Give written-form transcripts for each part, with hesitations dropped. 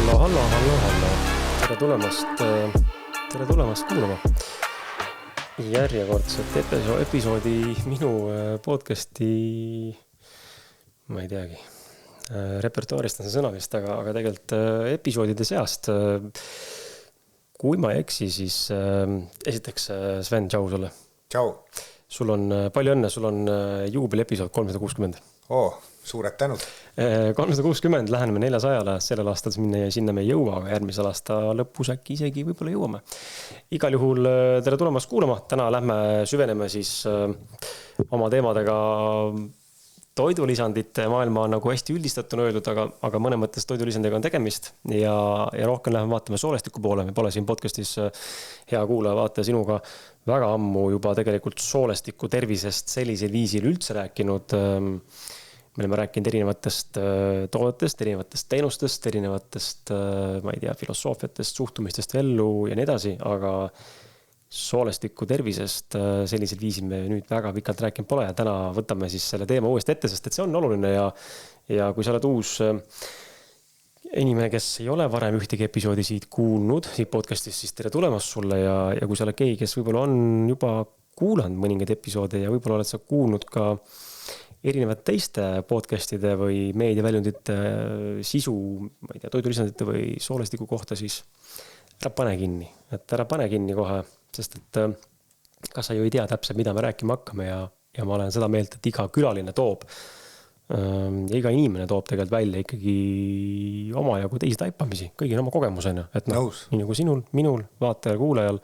Hallo. Tere tulemast kuulama järjekordset episoodi minu podcasti, ma ei teagi, repertuaarist on see sõna vist, aga tegelikult episoodide seast. Kui ma ei eksi, siis esiteks Sven, tšau sulle. Tšau. Sul on palju õnne, sul on juubeli episood 360. Suured tänud. 360, läheneme 400-le, sellel aastal sinna me ei jõua, aga järgmisel aasta lõpus äkki isegi võib-olla jõuame. Igal juhul tere tulemast kuulama, täna lähme süveneme siis oma teemadega toidulisandite maailma on nagu hästi üldistatuna öeldud, aga mõne mõttes toidulisandiga on tegemist ja rohkem läheme vaatame soolestiku poole. Me pole siin podcastis hea kuulaja vaataja sinuga väga ammu juba tegelikult soolestiku tervisest sellisel viisil üldse rääkinud. Me oleme rääkinud erinevatest toodetest, erinevatest teenustest, erinevatest, ma ei tea, filosoofiatest, suhtumistest ellu ja nii edasi, aga soolestiku tervisest sellisel viisil me nüüd väga pikalt rääkinud pole ja täna võtame siis selle teema uuesti ette, sest et see on oluline ja kui sa oled uus inimene, kes ei ole varem ühtegi episoodi siit kuulnud, siit podcastist, siis tere tulemast sulle ja kui sa oled keegi, kes võib-olla on juba kuulanud mõningaid episoode ja võib-olla oled sa kuulnud ka erinevad teiste podcastide või meediaväljundite sisu, ma ei tea, toidulisandite või soolestiku kohta, siis ära pane kinni kohe, sest et kas sa ju ei tea täpselt, mida me rääkima hakkame ja ma olen seda meelt, et iga külaline toob ja iga inimene toob tegelikult välja ikkagi oma jagu teisi taipamisi, kõigil oma kogemusena, et nii nagu sinul, minul, vaatajal, kuulajal,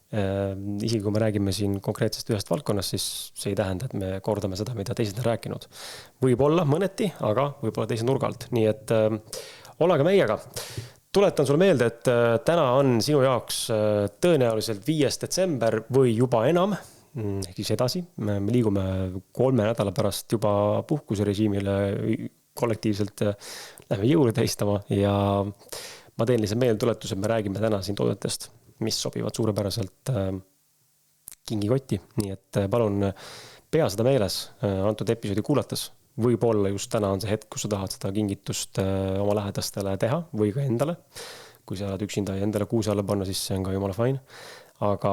isegi kui me räägime siin konkreetsest ühest valdkonnast, siis see ei tähenda, et me kordame seda, mida teised on rääkinud. Võib-olla mõneti, aga võib-olla teise nurgalt. Nii et olege meiega. Tuletan sulle meelde, et täna on sinu jaoks tõenäoliselt 5. detsember või juba enam, ehk siis edasi. Me liigume 3 nädala pärast juba puhkuserežiimile kollektiivselt lähme jõule teistama ja ma teen lihtsalt meeltuletuse, et me räägime täna siin toodetest, mis sobivad suurepäraselt kingikotti. Nii et palun pea seda meeles antud episoodi kuulates. Võib-olla just täna on see hetk, kus sa tahad seda kingitust oma lähedastele teha või ka endale. Kui sa oled üksinda ja endale kuuse alla panna, siis see on ka jumala fine. Aga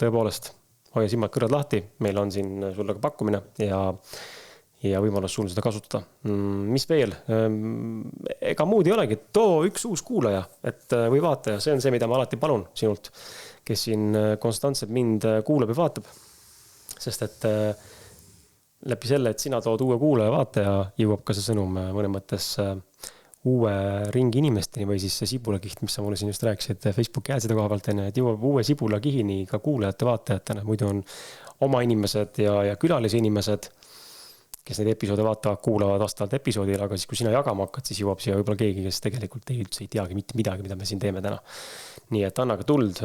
tõepoolest, hoia silmad kõrvad lahti. Meil on siin sulle ka pakkumine ja võimalus sul seda kasutada. Mis veel? Ega muud ei olegi, too üks uus kuulaja või vaataja. See on see, mida ma alati palun sinult, kes siin konstantselt mind kuulab ja vaatab. Sest et läbi selle, et sina tood uue kuulaja vaataja, jõuab ka see sõnum mõne mõttes uue ringi inimesteni või siis see sibulakiht, mis sa mulle siin just rääkisid Facebooki äädside koha pealt enne, et jõuab uue sibulakihini ka kuulajate vaatajatena. Muidu on oma inimesed ja külalisi inimesed, kes neid episoode vaatavad, kuulavad vastavalt episoodile, aga siis kui sina jagama hakkad, siis jõuab siia võib-olla keegi, kes tegelikult üldse ei teagi mitte midagi, mida me siin teeme täna. Nii et anna ka tuld,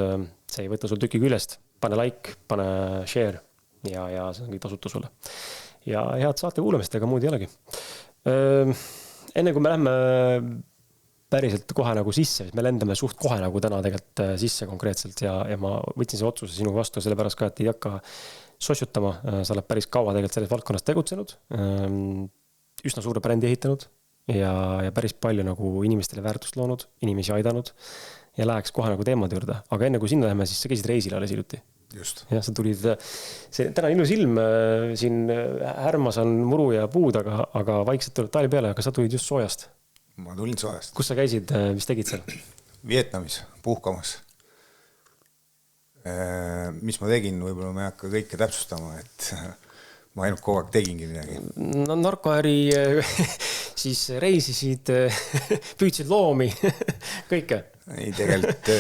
see ei võta sul tüki küljest, pane like, pane share ja see on kõik tasuta sulle. Ja head saate kuulamist, ega muud ei olegi. Enne kui me lähme päriselt kohe nagu sisse, me lendame suht kohe nagu täna tegelikult sisse konkreetselt ja ma võtsin see otsuse sinu vastu sellepärast ka, et ei hakka sossutama, sa oled päris kaua tegelikult selles valdkonnas tegutsenud, üsna suure brändi ehitanud ja päris palju nagu inimestele väärtust loonud, inimesi aidanud ja läheks kohe nagu teemade juurde. Aga enne kui sinna läheme, siis sa käisid reisil alles hiljuti. Just. Ja sa tulid, täna ilus ilm, siin härmas on muru ja puud, aga vaikselt tuleb talv peale, aga sa tulid just soojast. Ma tulin soojast. Kus sa käisid, mis tegid seal? Vietnamis, puhkamas. Mis ma tegin, võib-olla ma ei hakka kõike täpsustama, et ma ainult kogu aeg tegingi midagi. No narkoäri, siis reisisid, püüdsid loomi, kõike. Ei, tegelikult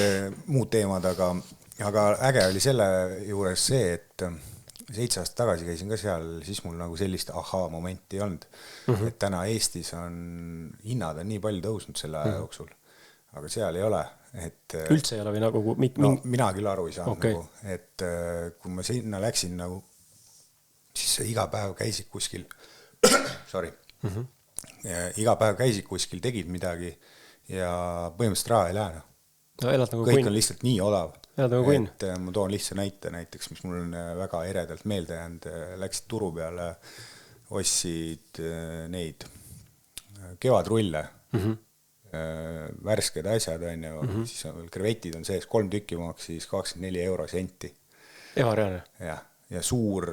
muud teemad, aga äge oli selle juures see, et 7 aastat tagasi käisin ka seal, siis mul nagu sellist momenti ei olnud. Et täna Eestis on hinnad on nii palju tõusnud selle aja jooksul, aga seal ei ole. Et, üldse ei ole või nagu? Mina küll aru ei saanud, nagu, et kui ma sinna läksin, nagu, siis iga päev käisid kuskil, iga päev käisid kuskil, tegid midagi ja põhimõtteliselt raha ei lähe. Nagu kõik on lihtsalt nii odav. Nagu et ma toon lihtsa näite näiteks, mis mul on väga eredalt meelde jäänud. Läksid turu peale, ostsid neid kevadrulle värsked asjad, on ju, siis on veel krevetid on sees, 3 tükki maksis 24 eurosenti. Ebareaalne. Ja suur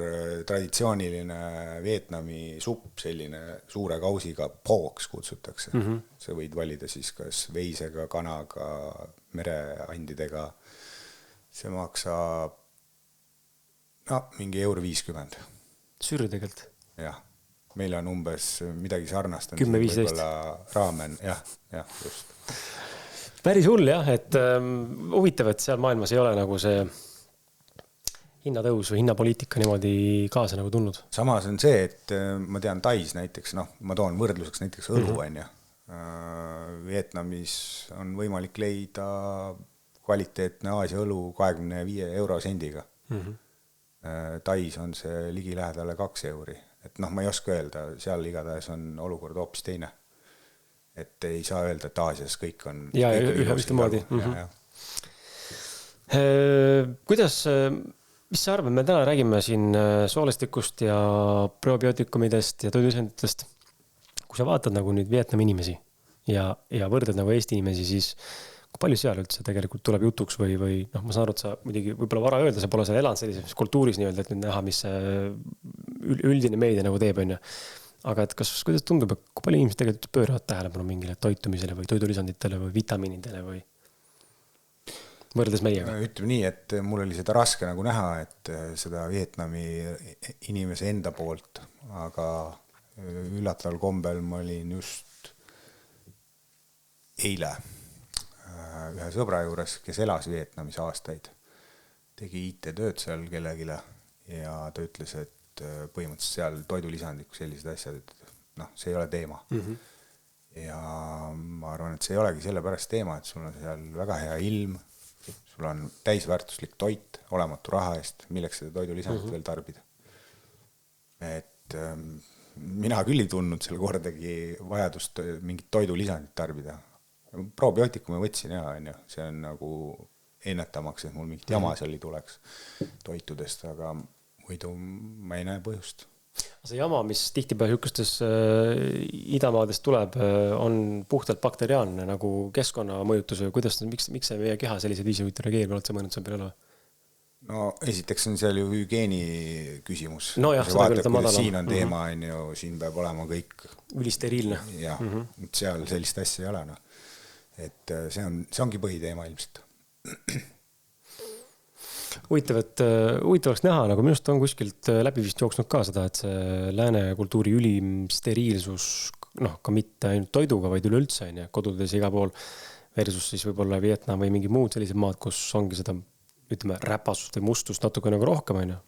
traditsiooniline Vietnami supp, selline suure kausiga pooks kutsutakse. Sa võid valida siis kas veisega, kanaga, mereandidega. See maksab mingi €50. Sürri tegelikult. Jah, meil on umbes midagi sarnast. 10-15. Raamen, jah, just. Päris hull jah, et huvitav, et seal maailmas ei ole nagu see hinnatõus või hinnapoliitika niimoodi kaasa nagu tulnud. Samas on see, et ma tean Tais näiteks, ma toon võrdluseks näiteks õlu, on ju. Vietnamis on võimalik leida kvaliteetne Aasia õlu 25 eurosendiga. Tais on see ligi lähedale 2 euri. Et ma ei oska öelda, seal igatahes on olukord hoopis teine. Et ei saa öelda, et Aasias kõik on... Ja ühe moodi. Kuidas... Mis sa arvad, me täna räägime siin soolestikust ja probiootikumidest ja toidulisanditest. Kui sa vaatad nagu nüüd Vietnami inimesi ja võrdad nagu Eesti inimesi, siis kui palju seal üldse tegelikult tuleb jutuks või ma saan aru, et sa muidugi võib-olla vara öelda, sa pole seal elanud sellises kultuuris nii-öelda, et nüüd näha, mis üldine meedia nagu teeb, on ju. Aga et kuidas tundub, et kui palju inimesed tegelikult pööravad tähelepanu mingile toitumisele või toidulisanditele või vitamiinidele või võrdes meiega? Ütleme nii, et mul oli seda raske nagu näha, et seda Vietnami inimese enda poolt, aga üllataval kombel ma olin just eile ühe sõbra juures, kes elas Vietnamis aastaid, tegi IT-tööd seal kellegile ja ta ütles, et põhimõtteliselt seal toidulisandik sellised asjad, et see ei ole teema. Ja ma arvan, et see ei olegi sellepärast teema, et sul on seal väga hea ilm, sul on täisväärtuslik toit, olematu raha eest, milleks seda toidulisandit veel tarbida. Et mina küll ei tundnud selle kordagi vajadust mingit toidulisandit tarbida. Probiootikume võtsin on ju, see on nagu ennetamaks, et mul mingit jama seal ei tuleks toitudest, aga muidu ma ei näe põhjust. See jama, mis tihtipeale niisugustes idamaadest tuleb, on puhtalt bakteriaalne nagu keskkonna mõjutus või kuidas, miks see meie keha sellised viisi reageerib, oled sa mõelnud seal peale? No esiteks on seal ju hügieeni küsimus. No jah, seda küll ta madala. Siin on teema, on ju, siin peab olema kõik ülisteriilne. Jah, seal sellist asja ei ole. Et see ongi põhiteema ilmselt. Huvitavaks näha, nagu minust on kuskilt läbi vist jooksnud ka seda, et see lääne kultuuri ülim steriilsus, ka mitte ainult toiduga, vaid üleüldse, kodudes iga pool versus siis võib-olla Vietnam või mingi muud sellised maad, kus ongi seda, ütleme, räpasust või mustust natuke nagu rohkem, on ju.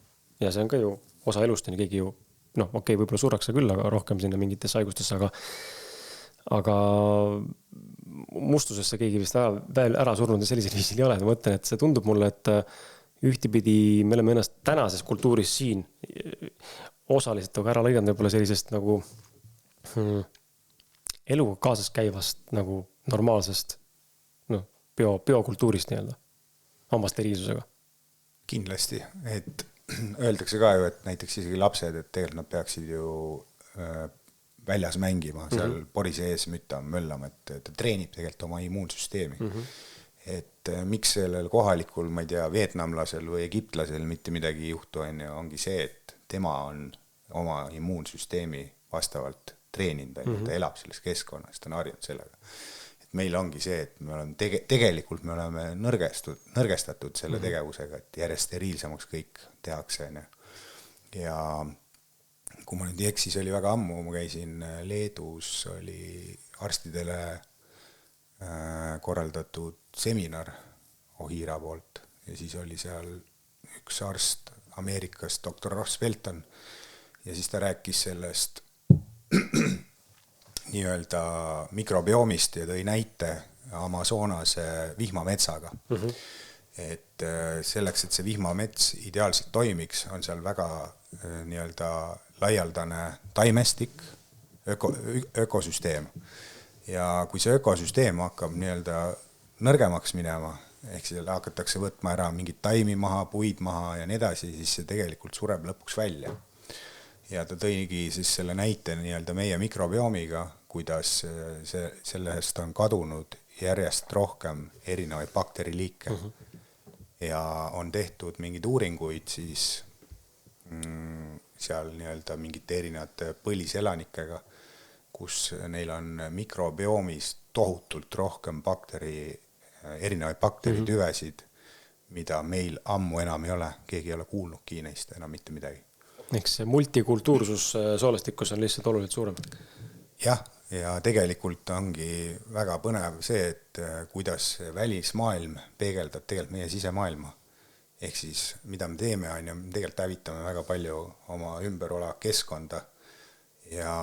Ja see on ka ju osa elust, on keegi ju, võib-olla surrakse küll, aga rohkem sinna mingitesse haigustesse, aga mustusesse keegi vist veel ära surnud ja sellisel viisil ei ole. Ma mõtlen, et see tundub mulle, et ühtipidi me oleme ennast tänases kultuuris siin osaliselt ära lõiganud võib-olla sellisest nagu eluga kaasas käivast nagu normaalsest biokultuurist nii-öelda, oma steriilsusega. Kindlasti, et öeldakse ka ju, et näiteks isegi lapsed, et tegelikult nad peaksid ju väljas mängima, seal pori sees möllama, et ta treenib tegelikult oma immuunsüsteemi. Et miks sellel kohalikul, ma ei tea, vietnamlasel või egiptlasel mitte midagi ei juhtu, ongi see, et tema on oma immuunsüsteemi vastavalt treeninud, ta elab selles keskkonnas, ta on harjunud sellega. Et meil ongi see, et me oleme tegelikult me oleme nõrgestatud selle tegevusega, et järjest steriilsemaks kõik tehakse. Ja kui ma nüüd ei eksi, see oli väga ammu, ma käisin Leedus, oli arstidele korraldatud seminar Ohira poolt ja siis oli seal üks arst Ameerikast, doktor Ross Felton ja siis ta rääkis sellest nii-öelda mikrobiomist ja tõi näite Amazonase vihmametsaga. Et selleks, et see vihmamets ideaalselt toimiks, on seal väga nii-öelda laialdane taimestik, ökosüsteem. Ja kui see ökosüsteem hakkab nii-öelda nõrgemaks minema, ehk seal hakatakse võtma ära mingid taimi maha, puid maha ja nii edasi, siis see tegelikult sureb lõpuks välja. Ja ta tõigi siis selle näite nii-öelda meie mikrobiomiga, kuidas sellest on kadunud järjest rohkem erinevaid bakteriliike ja on tehtud mingeid uuringuid siis seal nii-öelda mingite erinevate põliselanikega, kus neil on mikrobioomis tohutult rohkem erinevaid bakteritüvesid, mida meil ammu enam ei ole, keegi ei ole kuulnudki neist enam mitte midagi. Eks see multikultuursus soolestikus on lihtsalt oluliselt suurem. Jah, ja tegelikult ongi väga põnev see, et kuidas välismaailm peegeldab tegelikult meie sisemaailma. Ehk siis, mida me teeme, on ju, me tegelikult hävitame väga palju oma ümber oleva keskkonda ja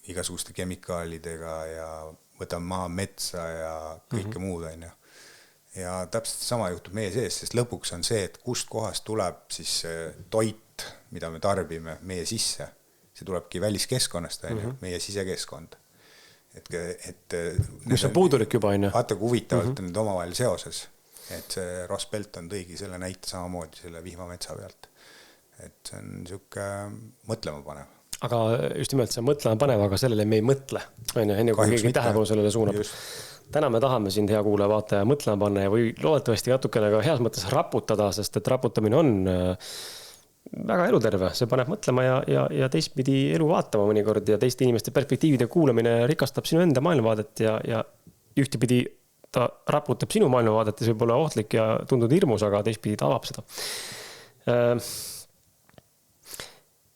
igasuguste kemikaalidega ja võtame maa metsa ja kõike muud, on ju. Ja täpselt sama juhtub meie sees, sest lõpuks on see, et kust kohast tuleb siis toit, mida me tarbime meie sisse. See tulebki väliskeskkonnast, on ju, meie sisekeskkond. Mis on puudulik juba, on ju? Vaata, kui huvitavalt on need omavahel seoses. Et see Ross Belton tõigi selle näite samamoodi selle vihmametsa pealt. Et see on niisugune mõtlema panev. Aga just nimelt see mõtlema panev, aga sellele me ei mõtle. Enne kui keegi tähelepanu sellele suunab. Täna me tahame sind, hea kuulaja, vaataja, mõtlema panna või loodetavasti natukene ka heas mõttes raputada, sest et raputamine on väga eluterve. See paneb mõtlema ja teistpidi elu vaatama mõnikord ja teiste inimeste perspektiivide kuulamine rikastab sinu enda maailmavaadet ja ühtepidi ta raputab sinu maailmavaadet ja see võib olla ohtlik ja tundud hirmus, aga teistpidi ta avab seda.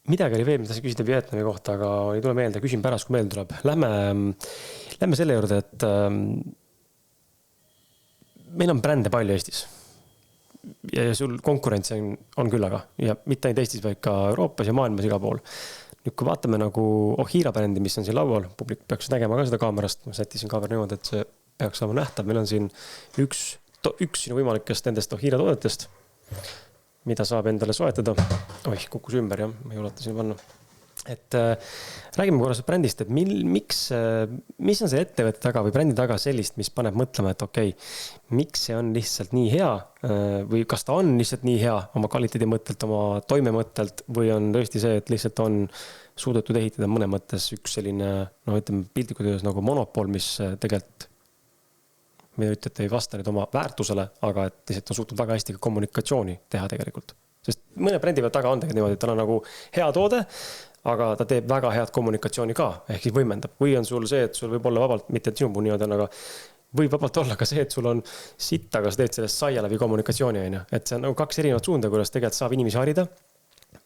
Midagi oli veel, mida sa küsida Vietnami kohta, aga ei tule meelde, küsin pärast, kui meelde tuleb. Lähme selle juurde, et meil on brände palju Eestis ja sul konkurents on küll aga ja mitte ainult Eestis, vaid ka Euroopas ja maailmas iga pool. Nüüd kui vaatame nagu Ohira brändi, mis on siin laual, publik peaks nägema ka seda kaamerast, ma sättisin kaamera niimoodi, et see peaks olema nähtav. Meil on siin üks sinu võimalikest nendest Ohira toodetest, mida saab endale soetada. Kukkus ümber, jah, ma ei ulata siin panna. Et räägime korras brändist, et mis on see ettevõtte taga või brändi taga sellist, mis paneb mõtlema, et okei, miks see on lihtsalt nii hea või kas ta on lihtsalt nii hea oma kvaliteedi mõttelt, oma toime mõttelt või on tõesti see, et lihtsalt on suudetud ehitada mõne mõttes üks selline, ütleme piltlikult öeldes nagu monopol, mis tegelikult mida ütlete, ei vasta nüüd oma väärtusele, aga et lihtsalt on suutnud väga hästi kommunikatsiooni teha tegelikult. Sest mõne brändi peal taga on tegelikult niimoodi, et tal on nagu hea toode, aga ta teeb väga head kommunikatsiooni ka, ehk siis võimendab. Või on sul see, et sul võib olla vabalt, mitte et sinu puhul niimoodi on, aga võib vabalt olla ka see, et sul on sitt, aga sa teed sellest saia läbi kommunikatsiooni, on ju. Et see on nagu kaks erinevat suunda, kuidas tegelikult saab inimesi harida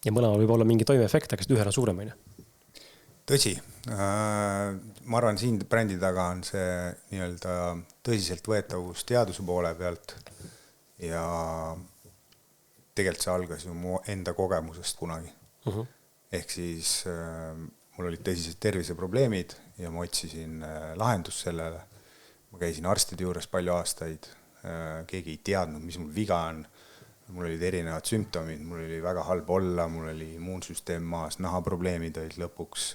ja mõlemal võib olla mingi toimeefekt, aga ühel on suurem, on ju. Tõsi, ma arvan, siin brändi taga on see nii-öelda tõsiselt võetavus teaduse poole pealt ja tegelikult see algas ju mu enda kogemusest kunagi. Ehk siis mul olid tõsised terviseprobleemid ja ma otsisin lahendust sellele. Ma käisin arstide juures palju aastaid, keegi ei teadnud, mis mul viga on. Mul olid erinevad sümptomid, mul oli väga halb olla, mul oli immuunsüsteem maas, nahaprobleemid olid lõpuks,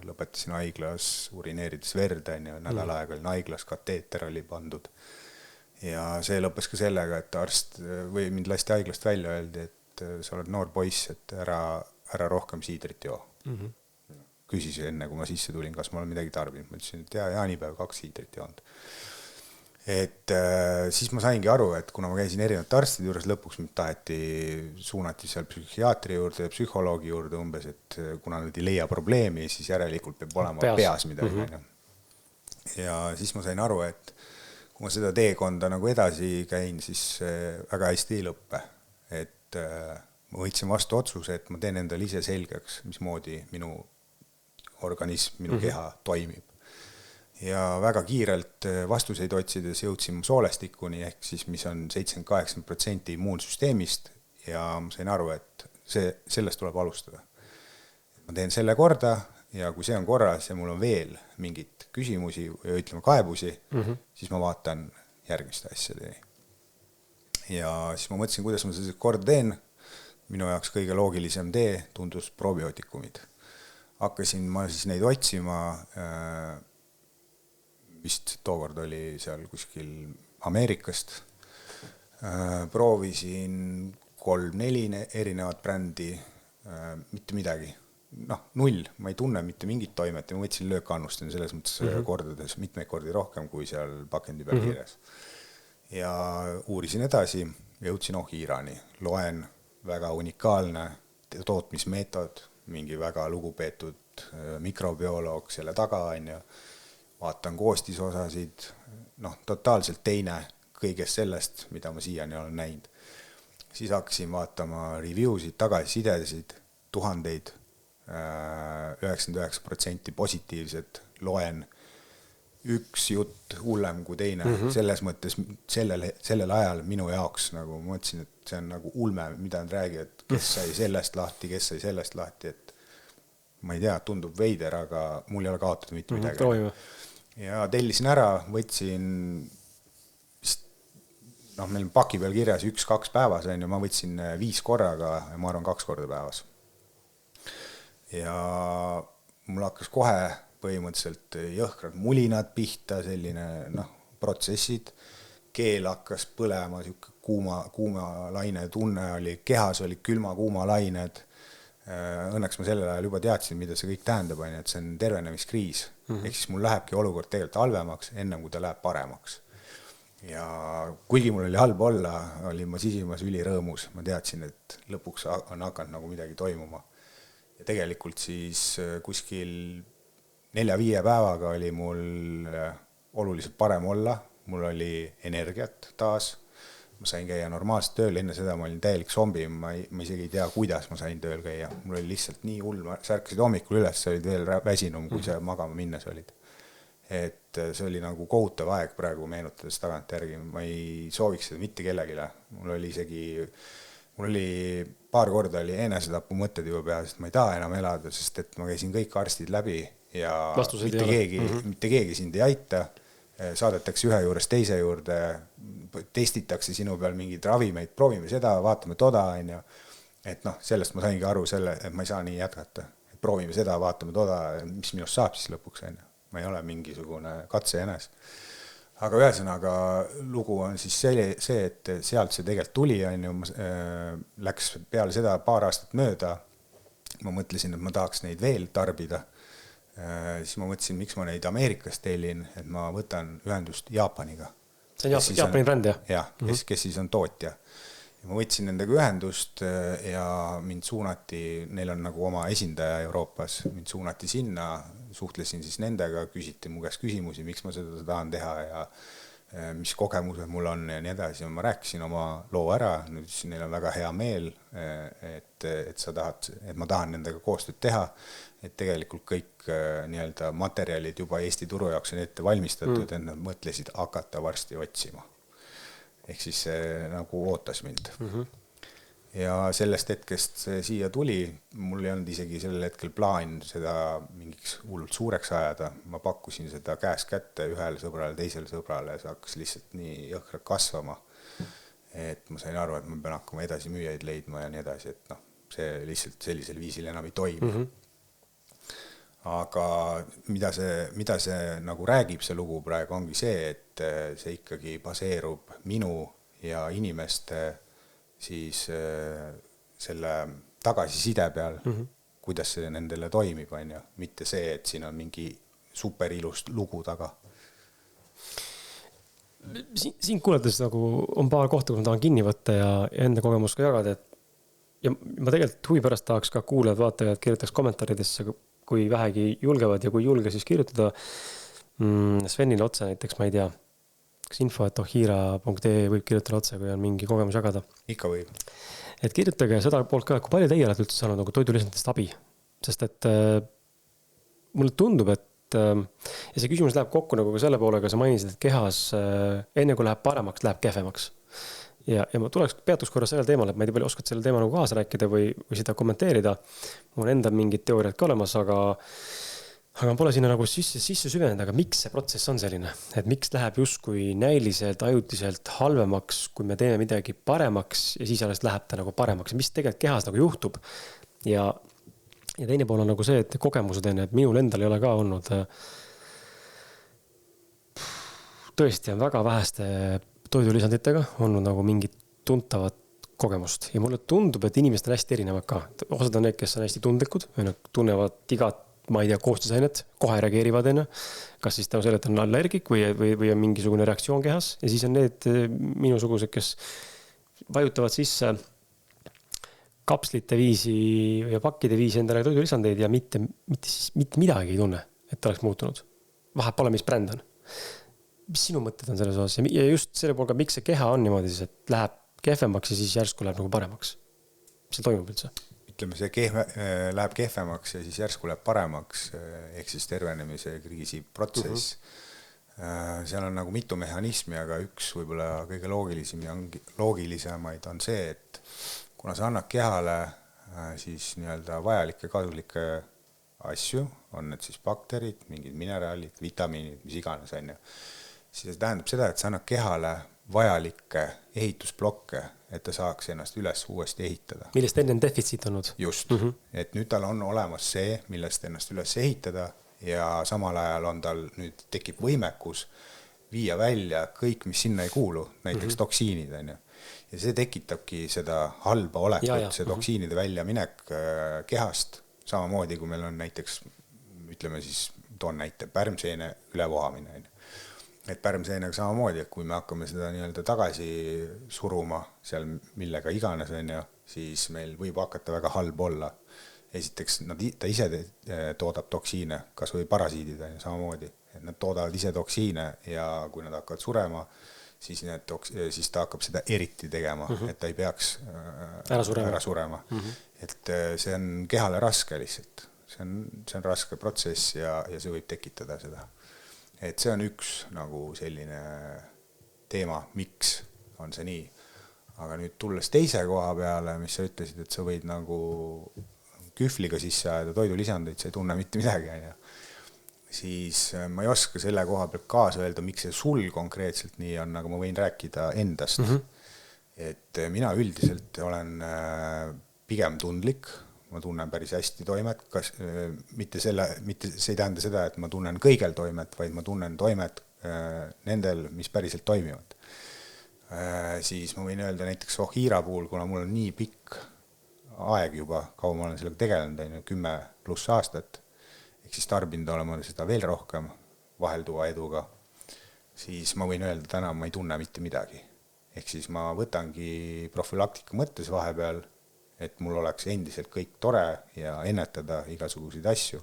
lõpetasin haiglas, urineerides verd, nädal aega olin haiglas, kateeter oli pandud. Ja see lõppes ka sellega, et arst või mind lasti haiglast välja öeldi, et sa oled noor poiss, et ära rohkem siidrit joo. Küsis enne, kui ma sisse tulin, kas ma olen midagi tarbinud. Ma ütlesin, et jaanipäev 2 siidrit joonud. Et siis ma saingi aru, et kuna ma käisin erinevate arstide juures, lõpuks mind suunati seal psühhiaatri juurde ja psühholoogi juurde umbes, et kuna nad ei leia probleemi, siis järelikult peab olema peas midagi. Ja siis ma sain aru, et kui ma seda teekonda nagu edasi käin, siis väga hästi ei lõppe. Et ma võtsin vastu otsuse, et ma teen endale ise selgeks, mismoodi minu organism, minu keha toimib. Ja väga kiirelt vastuseid otsides jõudsin soolestikuni, ehk siis mis on 78% immuunsüsteemist ja ma sain aru, et sellest tuleb alustada. Ma teen selle korda ja kui see on korras ja mul on veel mingid küsimusi või ütleme kaebusi, siis ma vaatan järgmiste asjadeni. Ja siis ma mõtlesin, kuidas ma seda korda teen. Minu jaoks kõige loogilisem tee tundus probiootikumid. Hakkasin ma siis neid otsima, vist tookord oli seal kuskil Ameerikast. Proovisin 3-4 erinevat brändi, mitte midagi. null, ma ei tunne mitte mingit toimet ja ma võtsin löökannust, selles mõttes kordades, mitmeid kordi rohkem kui seal pakendi peal kirjas. Ja uurisin edasi, jõudsin Ohiirani, loen väga unikaalne tootmismeetod, mingi väga lugupeetud mikrobioloog selle taga, vaatan koostisosasid, totaalselt teine kõigest sellest, mida ma siiani olen näinud. Siis hakkasin vaatama review'sid, tagasisidesid, tuhandeid, 99% positiivset, loen üks jutt hullem kui teine, selles mõttes sellel ajal minu jaoks nagu ma mõtlesin, et see on nagu ulme, mida nad räägivad, kes sai sellest lahti, kes sai sellest lahti, et ma ei tea, tundub veider, aga mul ei ole kaotada mitte midagi. Ja tellisin ära, võtsin, meil on paki peal kirjas 1-2 päevas, ma võtsin 5 korraga ja ma arvan 2 korda päevas. Ja mul hakkas kohe põhimõtteliselt jõhkrad mulinad pihta, selline protsessid, keel hakkas põlema, kuuma laine tunne oli, kehas oli kuuma lained. Õnneks ma sellel ajal juba teadsin, mida see kõik tähendab, et see on tervenemiskriis. Ehk siis mul lähebki olukord tegelikult halvemaks, ennem kui ta läheb paremaks. Ja kuigi mul oli halb olla, olin ma sisimas ülirõõmus. Ma teadsin, et lõpuks on hakanud nagu midagi toimuma. Ja tegelikult siis kuskil 4-5 päevaga oli mul oluliselt parem olla. Mul oli energiat taas. Ma sain käia normaalselt tööl, enne seda ma olin täielik zombi, ma isegi ei tea, kuidas ma sain tööl käia. Mul oli lihtsalt nii hull, ma särkasid hommikul üles, sa olid veel väsinum, kui sa magama minnes olid. Et see oli nagu kohutav aeg praegu meenutades tagant järgi, ma ei sooviks seda mitte kellegile. Mul oli paar korda oli enesetapu mõtted juba peal, sest ma ei taha enam elada, sest et ma käisin kõik arstid läbi ja mitte keegi sind ei aita. Saadetakse ühe juures teise juurde, testitakse sinu peal mingid ravimeid, proovime seda, vaatame toda, et sellest ma saingi aru et ma ei saa nii jätkata, et proovime seda, vaatame toda, mis minust saab siis lõpuks, ma ei ole mingisugune katse enes. Aga ühesõnaga lugu on siis see, et sealt see tegelikult tuli, läks peale seda paar aastat mööda, ma mõtlesin, et ma tahaks neid veel tarbida. Siis ma mõtlesin, miks ma neid Ameerikast tellin, et ma võtan ühendust Jaapaniga. See on Jaapani bränd, jah? Jah, kes siis on tootja. Ja ma võtsin nendega ühendust ja mind suunati, neil on nagu oma esindaja Euroopas, mind suunati sinna, suhtlesin siis nendega, küsiti mu käest küsimusi, miks ma seda tahan teha ja mis kogemused mul on ja nii edasi. Ma rääkisin oma loo ära, nüüd neil on väga hea meel, et ma tahan nendega koostööd teha, et tegelikult kõik nii-öelda materjalid juba Eesti turu jaoks on ette valmistatud, et nad mõtlesid hakata varsti otsima. Ehk siis see nagu ootas mind. Ja sellest hetkest see siia tuli, mul ei olnud isegi sellel hetkel plaan seda mingiks hullult suureks ajada. Ma pakkusin seda käes kätte ühele sõbrale, teisele sõbrale, see hakkas lihtsalt nii jõhkralt kasvama. Et ma sain aru, et ma pean hakkama edasi müüjaid leidma ja nii edasi, et see lihtsalt sellisel viisil enam ei toimi. Aga mida see nagu räägib see lugu praegu ongi see, et see ikkagi baseerub minu ja inimeste siis selle tagasiside peal, kuidas see nendele toimib, mitte see, et siin on mingi super ilus lugu taga. Siin kuuletes nagu on paar kohta, kus ma tahan kinni võtta ja enda kogemus ka jagada, ja ma tegelikult huvi pärast tahaks ka kuulajad, vaatajad kirjutaks kommentaaridesse, kui vähegi julgevad ja kui julge siis kirjutada Svenile otsa näiteks, ma ei tea, kas info@ohiira.ee võib kirjutada otsa, kui on mingi kogemus jagada. Ikka võib. Et kirjutage seda poolt ka, kui palju teie olete üldse saanud nagu toidulisanditest abi, sest et mulle tundub, et ja see küsimus läheb kokku nagu ka selle poolega, sa mainisid, et kehas enne kui läheb paremaks, läheb kehvemaks. Ja ma peatuks korra sellel teemal, et ma ei tea, palju oskad selle teema nagu kaasa rääkida või seda kommenteerida. Mul on enda mingid teooriad ka olemas, aga ma pole sinna nagu sisse süvenenud, aga miks see protsess on selline? Et miks läheb justkui näiliselt, ajutiselt halvemaks, kui me teeme midagi paremaks ja siis alles läheb ta nagu paremaks? Mis tegelikult kehas nagu juhtub? Ja teine pool on nagu see, et kogemused enne, et minul endal ei ole ka olnud tõesti on väga väheste toidulisanditega olnud nagu mingid tuntavad kogemust ja mulle tundub, et inimesed on hästi erinevad ka. Osad on need, kes on hästi tundlikud, tunnevad igat, ma ei tea, koostisainet, kohe reageerivad enne. Kas siis tänu selle, et on allergik või on mingisugune reaktsioon kehas. Ja siis on need minusugused, kes vajutavad sisse kapslite viisi ja pakkide viisi endale toidulisandeid ja mitte midagi ei tunne, et oleks muutunud. Vahe pole, mis bränd on. Mis sinu mõtted on selles osas? Ja just selle poolga, miks see keha on niimoodi, siis, et läheb kehvemaks ja siis järsku läheb nagu paremaks. Mis see toimub üldse? Ütleme, see läheb kehvemaks ja siis järsku läheb paremaks, ehk siis tervenemise kriisi protsess. Seal on nagu mitu mehhanismi, aga üks võib-olla kõige loogilisemaid on see, et kuna sa annad kehale siis nii-öelda vajalikke kasulikke asju, on need siis bakterid, mingid mineraalid, vitamiinid, mis iganes on ju, siis see tähendab seda, et sa annad kehale vajalikke ehitusblokke, et ta saaks ennast üles uuesti ehitada. Millest enne defitsiit olnud? Just, et nüüd tal on olemas see, millest ennast üles ehitada ja samal ajal on tal nüüd tekib võimekus viia välja kõik, mis sinna ei kuulu, näiteks toksiinid on ju. Ja see tekitabki seda halba olekut, see toksiinide väljaminek kehast, samamoodi kui meil on näiteks, ütleme siis, toon näite, pärmseene ülevohamine on ju. Et pärmseenega samamoodi, et kui me hakkame seda nii-öelda tagasi suruma seal millega iganes on ju, siis meil võib hakata väga halb olla. Esiteks, ta ise toodab toksiine, kas või parasiidid on ju samamoodi. Et nad toodavad ise toksiine ja kui nad hakkavad surema, siis ta hakkab seda eriti tegema, et ta ei peaks ära surema. Et see on kehale raske lihtsalt. See on raske protsess ja see võib tekitada seda. Et see on üks nagu selline teema, miks on see nii. Aga nüüd tulles teise koha peale, mis sa ütlesid, et sa võid nagu kühvliga sisse ajada toidulisandeid, sa ei tunne mitte midagi. Ja. Siis ma ei oska selle koha pealt kaasa öelda, miks see sul konkreetselt nii on, aga ma võin rääkida endast. Et mina üldiselt olen pigem tundlik, ma tunnen päris hästi toimet, mitte see ei tähenda seda, et ma tunnen kõigel toimet, vaid ma tunnen toimet nendel, mis päriselt toimivad. Siis ma võin öelda näiteks Hiira puhul, kuna mul on nii pikk aeg juba, kaua ma olen sellega tegelenud, 10+ aastat, ehk siis tarbinud olema seda veel rohkem vahelduva eduga, siis ma võin öelda täna, ma ei tunne mitte midagi. Ehk siis ma võtangi profülaktika mõttes vahepeal, et mul oleks endiselt kõik tore ja ennetada igasuguseid asju,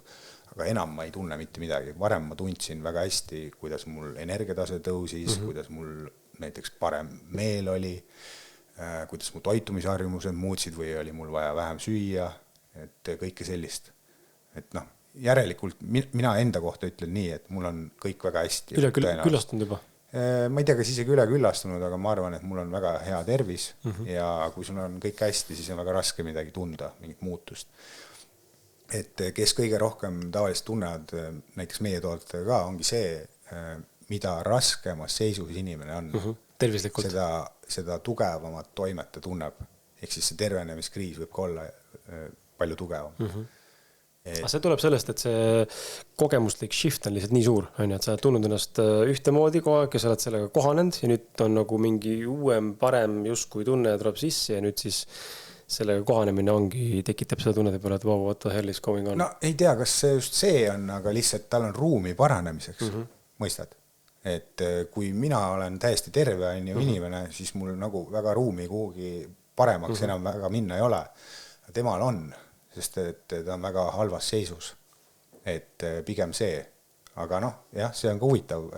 aga enam ma ei tunne mitte midagi. Varem ma tundsin väga hästi, kuidas mul energiatase tõusis, kuidas mul näiteks parem meel oli, kuidas mu toitumisharjumused muutsid või oli mul vaja vähem süüa, et kõike sellist. Et noh, järelikult mina enda kohta ütlen nii, et mul on kõik väga hästi. Üle küllastunud juba? Ma ei tea, kas isegi üle küllastunud, aga ma arvan, et mul on väga hea tervis ja kui sul on kõik hästi, siis on väga raske midagi tunda, mingit muutust. Et kes kõige rohkem tavaliselt tunnevad, näiteks meie toodetega ka, ongi see, mida raskemas seisus inimene on. Tervislikult. Seda tugevamat toimet ta tunneb. Ehk siis see tervenemiskriis võib ka olla palju tugevam. Aga see tuleb sellest, et see kogemuslik shift on lihtsalt nii suur, et sa oled tundnud ennast ühtemoodi kogu aeg ja sa oled sellega kohanenud ja nüüd on nagu mingi uuem, parem justkui tunne tuleb sisse ja nüüd siis sellega kohanemine tekitab seda tunnet peale, et wow, what the hell is going on? No ei tea, kas see just see on, aga lihtsalt tal on ruumi paranemiseks, mõistad? Et kui mina olen täiesti terve inimene, siis mul nagu väga ruumi kuhugi paremaks enam väga minna ei ole. Temal on, sest et ta on väga halvas seisus. Et pigem see. Aga noh, jah, see on ka huvitav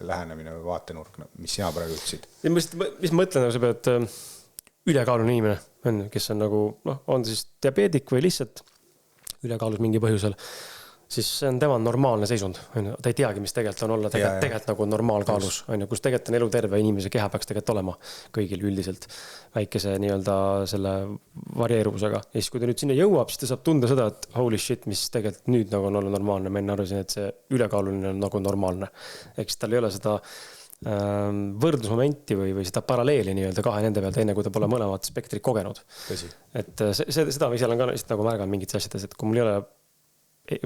lähenemine või vaatenurk, mis sina praegu ütlesid. Mis mõtlen, sa pead ülekaaluline inimene, kes on nagu, on siis diabeedik või lihtsalt ülekaalus mingi põhjusel, siis see on tema normaalne seisund. Ta ei teagi, mis tegelikult on olla tegelikult nagu normaalkaalus, kus tegelikult on elu terve inimese keha peaks tegelikult olema kõigil üldiselt väikese nii-öelda selle varieeruvusega. Ja siis, kui ta nüüd sinna jõuab, siis ta saab tunda seda, et holy shit, mis tegelikult nüüd nagu on olnud normaalne. Ma enne arvasin, et see ülekaaluline on nagu normaalne. Ehk siis tal ei ole seda võrdlusmomenti või seda paralleeli nii-öelda kahe nende pealt, enne kui ta pole mõlemat spektrit kogenud. Et seda ma ise olen ka nagu märganud mingites asjades, et kui mul ei ole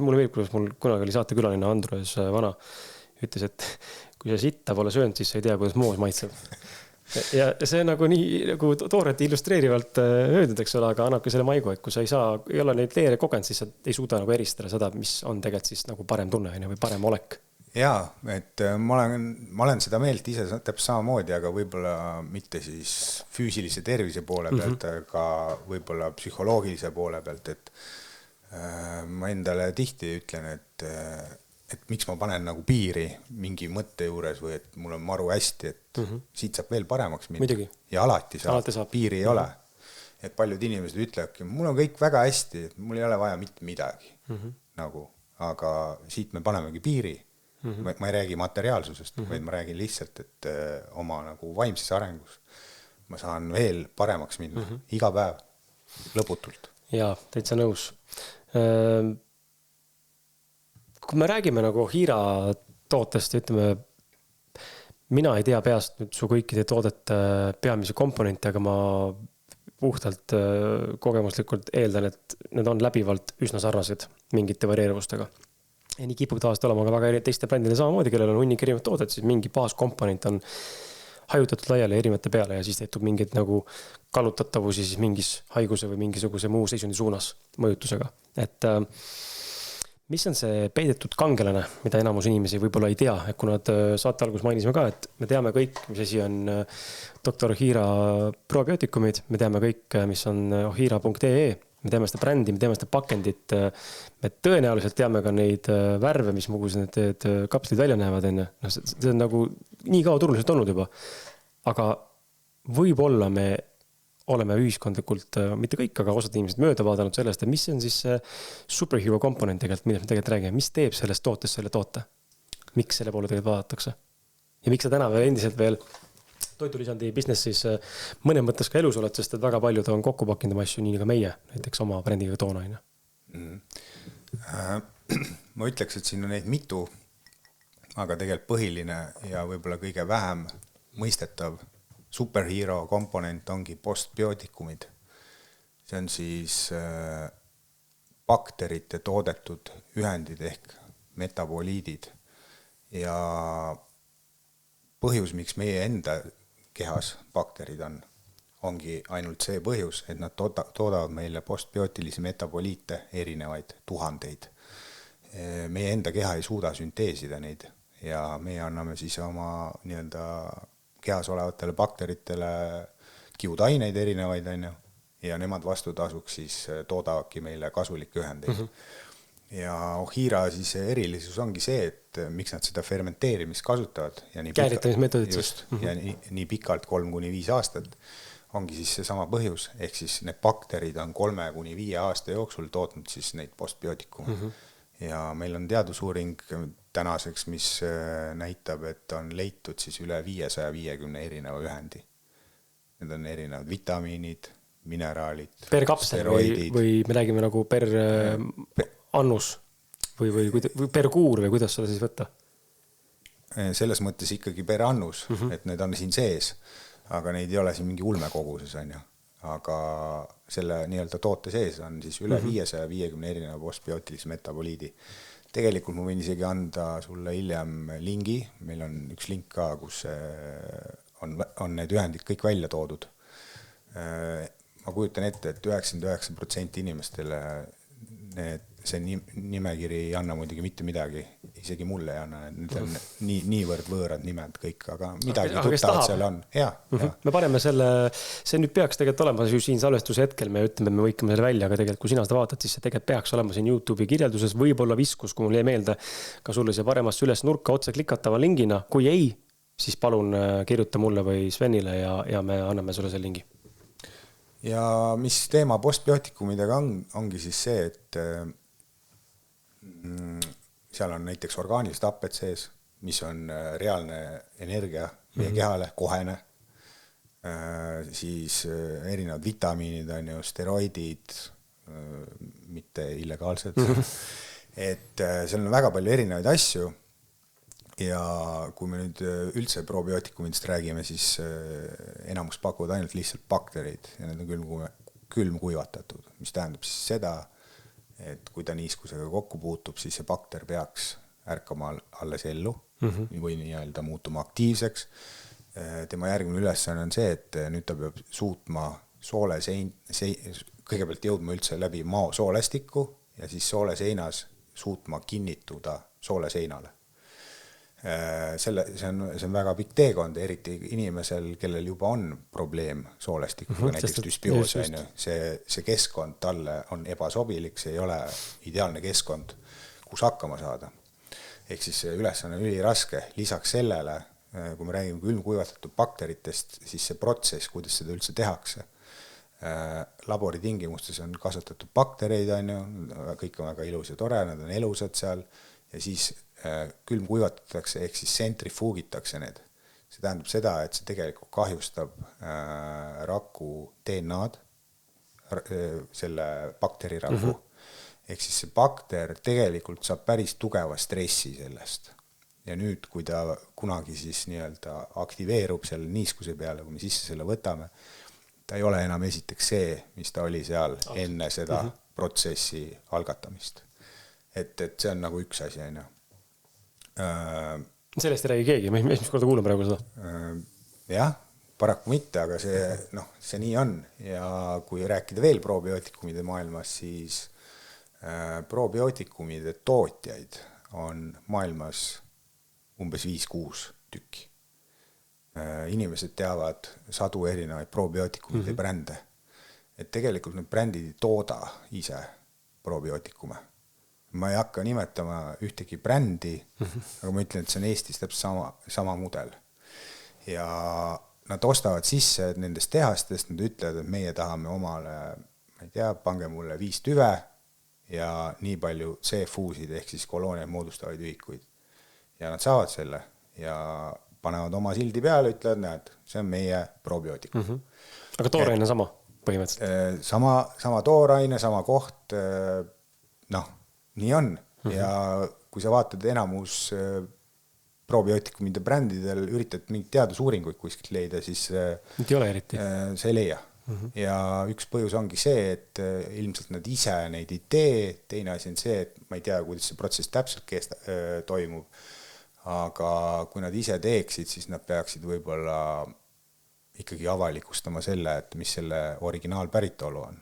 mulle meeldib, kuidas mul kunagi oli saatekülaline Andrus Vana, ütles, et kui sa sitta pole söönud, siis sa ei tea, kuidas moos maitseb. ja see on nagu nii nagu toorelt illustreerivalt öeldud, eks ole, aga annabki selle maigu, et kui sa ei ole neid leere kogenud, siis sa ei suuda nagu eristada seda, mis on tegelikult siis nagu parem tunne või parem olek. Jaa, et ma olen seda meelt ise täpselt samamoodi, aga võib-olla mitte siis füüsilise tervise poole pealt, aga võib-olla psühholoogilise poole pealt, et ma endale tihti ütlen, et miks ma panen nagu piiri mingi mõtte juures või et mul on maru hästi, et siit saab veel paremaks minna. Muidugi. Ja alati saab. Piiri ei ole. Et paljud inimesed ütlevadki, mul on kõik väga hästi, et mul ei ole vaja mitte midagi. Nagu, aga siit me panemegi piiri. Ma ei räägi materiaalsusest, vaid ma räägin lihtsalt, et oma nagu vaimses arengus ma saan veel paremaks minna iga päev lõputult. Jaa, täitsa nõus. Kui me räägime nagu Hiira tootest, ütleme, mina ei tea peast nüüd su kõikide toodete peamise komponente, aga ma puhtalt kogemuslikult eeldan, et need on läbivalt üsna sarnased mingite varieeruvustega. Ja nii kipub tavaliselt olema ka väga teiste brändide samamoodi, kellel on hunnik erinevad toodet, siis mingi baaskomponent on hajutatud laiali erinevate peale ja siis tehtud mingid nagu kallutatavusi siis mingis haiguse või mingisuguse muu seisundi suunas mõjutusega. Et mis on see peidetud kangelane, mida enamus inimesi võib-olla ei tea, et kuna saate algus mainisime ka, et me teame kõik, mis asi on Dr. Hiira probiootikumid, me teame kõik, mis on hiira.ee, me teame seda brändi, me teame seda pakendit, me tõenäoliselt teame ka neid värve, mis mugus need kapslid välja näevad enne. No, see on nagu nii kaua turuliselt olnud juba. Aga võib-olla me oleme ühiskondlikult, mitte kõik, aga osad inimesed mööda vaadanud sellest, et mis on siis superhero komponent tegelikult, millest me tegelikult räägime, mis teeb sellest tootest selle toote? Miks selle poole tegelikult vaadatakse? Ja miks sa täna veel endiselt veel toitulisandi businessis mõne mõttes ka elus oled, sest et väga paljud on kokku pakkinud oma asju, nii ka meie, näiteks oma brändiga Toonaine. Ma ütleks, et siin on neid mitu, aga tegelikult põhiline ja võib-olla kõige vähem mõistetav superhero komponent ongi postbiootikumid. See on siis bakterite toodetud ühendid ehk metaboliidid ja põhjus, miks meie enda kehas bakterid ongi ainult see põhjus, et nad toodavad meile postbiootilisi metaboliite erinevaid tuhandeid. Meie enda keha ei suuda sünteesida neid ja meie anname siis oma nii-öelda kehas olevatele bakteritele kiudaineid erinevaid ja nemad vastutasuks siis toodavadki meile kasulikke ühendeid. Ja Hiira siis erilisus ongi see, et miks nad seda fermenteerimist kasutavad. Käälitamismetodid. Just, ja nii pikalt 3-5 aastat ongi siis see sama põhjus, ehk siis need bakterid on 3-5 aasta jooksul tootnud siis neid postbiootikume. Ja meil on teadusuuring tänaseks, mis näitab, et on leitud siis üle 550 erineva ühendi. Need on erinevad vitamiinid, mineraalid, per kapsel või me räägime nagu per annus või per kuur või kuidas seda siis võtta? Selles mõttes ikkagi per annus, et need on siin sees, aga neid ei ole siin mingi ulmekoguses, aga selle nii-öelda toote sees on siis üle 550 erineva postbiootilise metaboliidi. Tegelikult ma võin isegi anda sulle hiljem lingi, meil on üks link ka, kus on need ühendid kõik välja toodud. Ma kujutan ette, et 99% inimestele see nimekiri ei anna muidugi mitte midagi, isegi mulle ei anna, need on niivõrd võõrad nimed kõik, aga midagi tuttavad seal on. Me paneme see nüüd peaks tegelikult olema siin salvestuse hetkel, me ütleme, me võikame selle välja, aga tegelikult kui sina seda vaatad, siis see tegelikult peaks olema siin YouTube'i kirjelduses, võib-olla viskus, kui mul jäi meelde ka sulle see paremast üles nurka otse klikatava lingina, kui ei, siis palun kirjuta mulle või Svenile ja me anname sulle selle lingi. Ja mis teema postbiootikumidega ongi siis see, et seal on näiteks orgaanilised happed sees, mis on reaalne energia meie kehale, kohene, siis erinevad vitamiinid on ju, steroidid, mitte illegaalsed, et seal on väga palju erinevaid asju ja kui me nüüd üldse probiootikumidest räägime, siis enamus pakuvad ainult lihtsalt baktereid ja need on külmkuivatatud, mis tähendab siis seda, et kui ta niiskusega kokku puutub, siis see bakter peaks ärkama alles ellu või nii-öelda muutuma aktiivseks. tema järgmine ülesanne on see, et nüüd ta peab suutma kõigepealt jõudma üldse läbi mao soolestikku ja siis sooleseinas suutma kinnituda sooleseinale. See on väga pikk teekond, eriti inimesel, kellel juba on probleem soolestikuga, näiteks düsbioos, see keskkond talle on ebasobilik, see ei ole ideaalne keskkond, kus hakkama saada. Ehk siis see ülesanne on üliraske. Lisaks sellele, kui me räägime külmkuivatatud bakteritest, siis see protsess, kuidas seda üldse tehakse. Labori tingimustes on kasvatatud baktereid, kõik on väga ilus ja tore, nad on elusad seal ja siis külmkuivatatakse ehk siis sentrifuugitakse need. See tähendab seda, et see tegelikult kahjustab raku DNA-d, selle bakteriraku. Ehk siis see bakter tegelikult saab päris tugeva stressi sellest. Ja nüüd, kui ta kunagi siis nii-öelda aktiveerub selle niiskuse peale, kui me sisse selle võtame, ta ei ole enam esiteks see, mis ta oli seal enne seda protsessi algatamist. Et see on nagu üks asi, Sellest ei räägi keegi, mis korda kuulen praegu seda? Jah, paraku mitte, aga see nii on. Ja kui rääkida veel probiootikumide maailmas, siis probiootikumide tootjaid on maailmas umbes 5-6 tükki. Inimesed teavad sadu erinevaid probiootikumide brände. Et tegelikult need brändid ei tooda ise probiootikume. Ma ei hakka nimetama ühtegi brändi, aga ma ütlen, et see on Eestis täpselt sama mudel. Ja nad ostavad sisse nendest tehastest, nad ütlevad, et meie tahame omale, ma ei tea, pange mulle 5 tüve ja nii palju C-fuusid ehk siis koloonia moodustavaid ühikuid. Ja nad saavad selle ja panevad oma sildi peale, ütlevad, näed, see on meie probiootikum. Aga tooraine on sama põhimõtteliselt? Sama tooraine, sama koht, nii on. Ja kui sa vaatad enamus probiootikumide brändidel, üritad mingit teadusuuringuid kuskilt leida, siis ei ole eriti. See ei leia. Ja üks põhjus ongi see, et ilmselt nad ise neid ei tee, teine asi on see, et ma ei tea, kuidas see protsess täpselt toimub, aga kui nad ise teeksid, siis nad peaksid võib-olla ikkagi avalikustama selle, et mis selle originaalpäritolu on.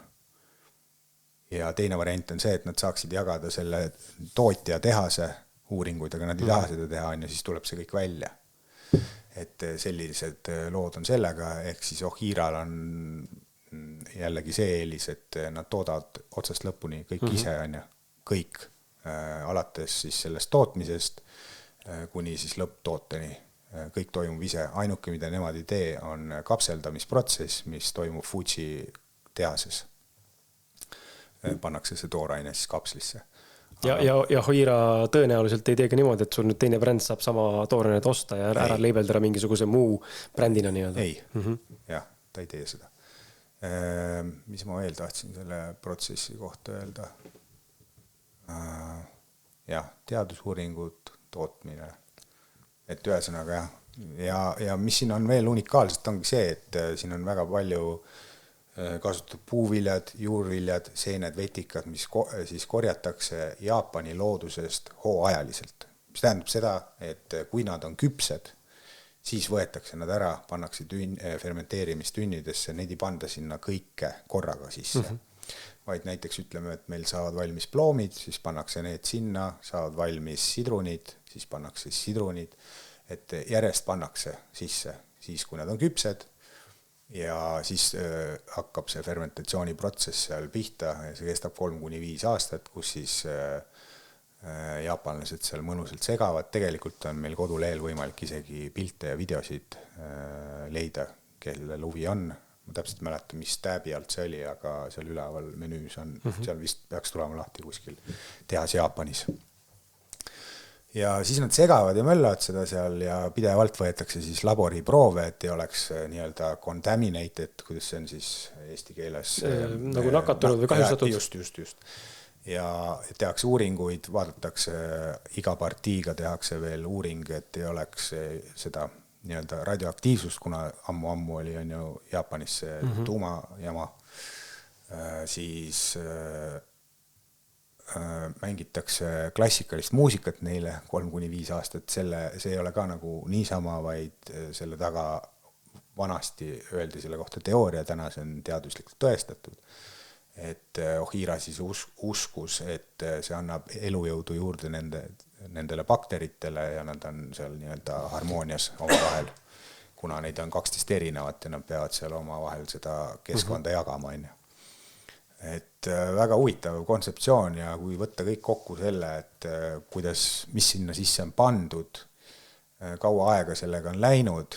Ja teine variant on see, et nad saaksid jagada selle tootja tehase uuringuid, aga nad ei taha seda teha, ja siis tuleb see kõik välja. Et sellised lood on sellega, ehk siis Ohiral on jällegi see eelis, et nad toodavad otsast lõpuni kõik ise, kõik, alates siis sellest tootmisest kuni siis lõpptooteni, kõik toimub ise. Ainuke, mida nemad ei tee, on kapseldamisprotsess, mis toimub Fuji tehases. Pannakse see tooraine siis kapslisse. Ja Hoira tõenäoliselt ei teegi niimoodi, et sul nüüd teine bränd saab sama toorainet osta ja ära leibeldada mingisuguse muu brändina nii-öelda. Ei, jah, ta ei tee seda. Mis ma veel tahtsin selle protsessi kohta öelda? Jah, teadusuuringud, tootmine. Et ühesõnaga ja mis siin on veel unikaalselt, ongi see, et siin on väga palju kasutab puuviljad, juurviljad, seened, vetikad, mis siis korjatakse Jaapani loodusest hooajaliselt. Mis tähendab seda, et kui nad on küpsed, siis võetakse nad ära, pannakse fermenteerimistünnidesse, neid ei panda sinna kõike korraga sisse. Vaid näiteks ütleme, et meil saavad valmis ploomid, siis pannakse need sinna, saavad valmis sidrunid, siis pannakse sidrunid, et järjest pannakse sisse, siis kui nad on küpsed, ja siis hakkab see fermentatsiooniprotsess seal pihta ja see kestab 3-5 aastat, kus siis jaapanlased seal mõnusalt segavad. Tegelikult on meil kodulehel võimalik isegi pilte ja videosid leida, kellel huvi on. Ma täpselt mäletan, mis tääbi alt see oli, aga seal üleval menüüs on, seal vist peaks tulema lahti kuskil tehas Jaapanis. Ja siis nad segavad ja möllavad seda seal ja pidevalt võetakse siis laboriproove, et ei oleks nii-öelda contaminated, kuidas see on siis eesti keeles. Nagu nakatunud või kahjustatud. Just. Ja tehakse uuringuid, vaadatakse iga partiiga, tehakse veel uuring, et ei oleks seda nii-öelda radioaktiivsust, kuna ammu oli on ju Jaapanis tuumajama, siis mängitakse klassikalist muusikat neile 3-5 aastat, see ei ole ka nagu niisama, vaid selle taga vanasti öeldi selle kohta teooria, täna see on teaduslikult tõestatud, et Ohira siis uskus, et see annab elujõudu juurde nendele bakteritele ja nad on seal nii-öelda harmoonias omavahel, kuna neid on 12 erinevat ja nad peavad seal omavahel seda keskkonda jagama, on ju. Et väga huvitav kontseptsioon ja kui võtta kõik kokku selle, et mis sinna sisse on pandud, kaua aega sellega on läinud,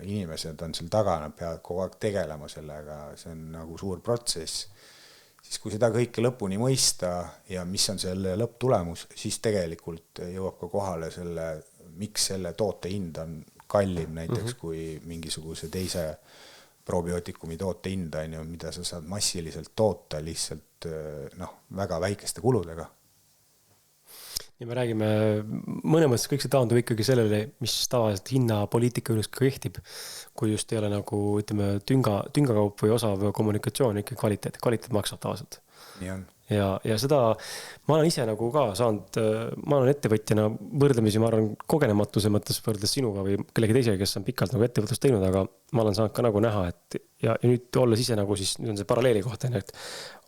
inimesed on seal taga, nad peavad kogu aeg tegelema sellega, see on nagu suur protsess, siis kui seda kõike lõpuni mõista ja mis on selle lõpptulemus, siis tegelikult jõuab ka kohale miks selle toote hind on kallim näiteks kui mingisuguse teise probiootikumi toote hinda, mida sa saad massiliselt toota lihtsalt väga väikeste kuludega. Ja me räägime, mõne mõttes kõik see taandub ikkagi sellele, mis tavaliselt hinnapoliitika juures kehtib, kui just ei ole nagu, ütleme, tüngakaup või osav kommunikatsioon, ikka kvaliteet maksab tavaliselt. Nii on. Ja seda ma olen ise nagu ka saanud, ma olen ettevõtjana võrdlemisi, ma arvan, kogenematuse mõttes võrdes sinuga või kellegi teisega, kes on pikalt nagu ettevõtlust teinud, aga ma olen saanud ka nagu näha, et ja nüüd olles ise nagu siis, nüüd on see paralleeli kohta, et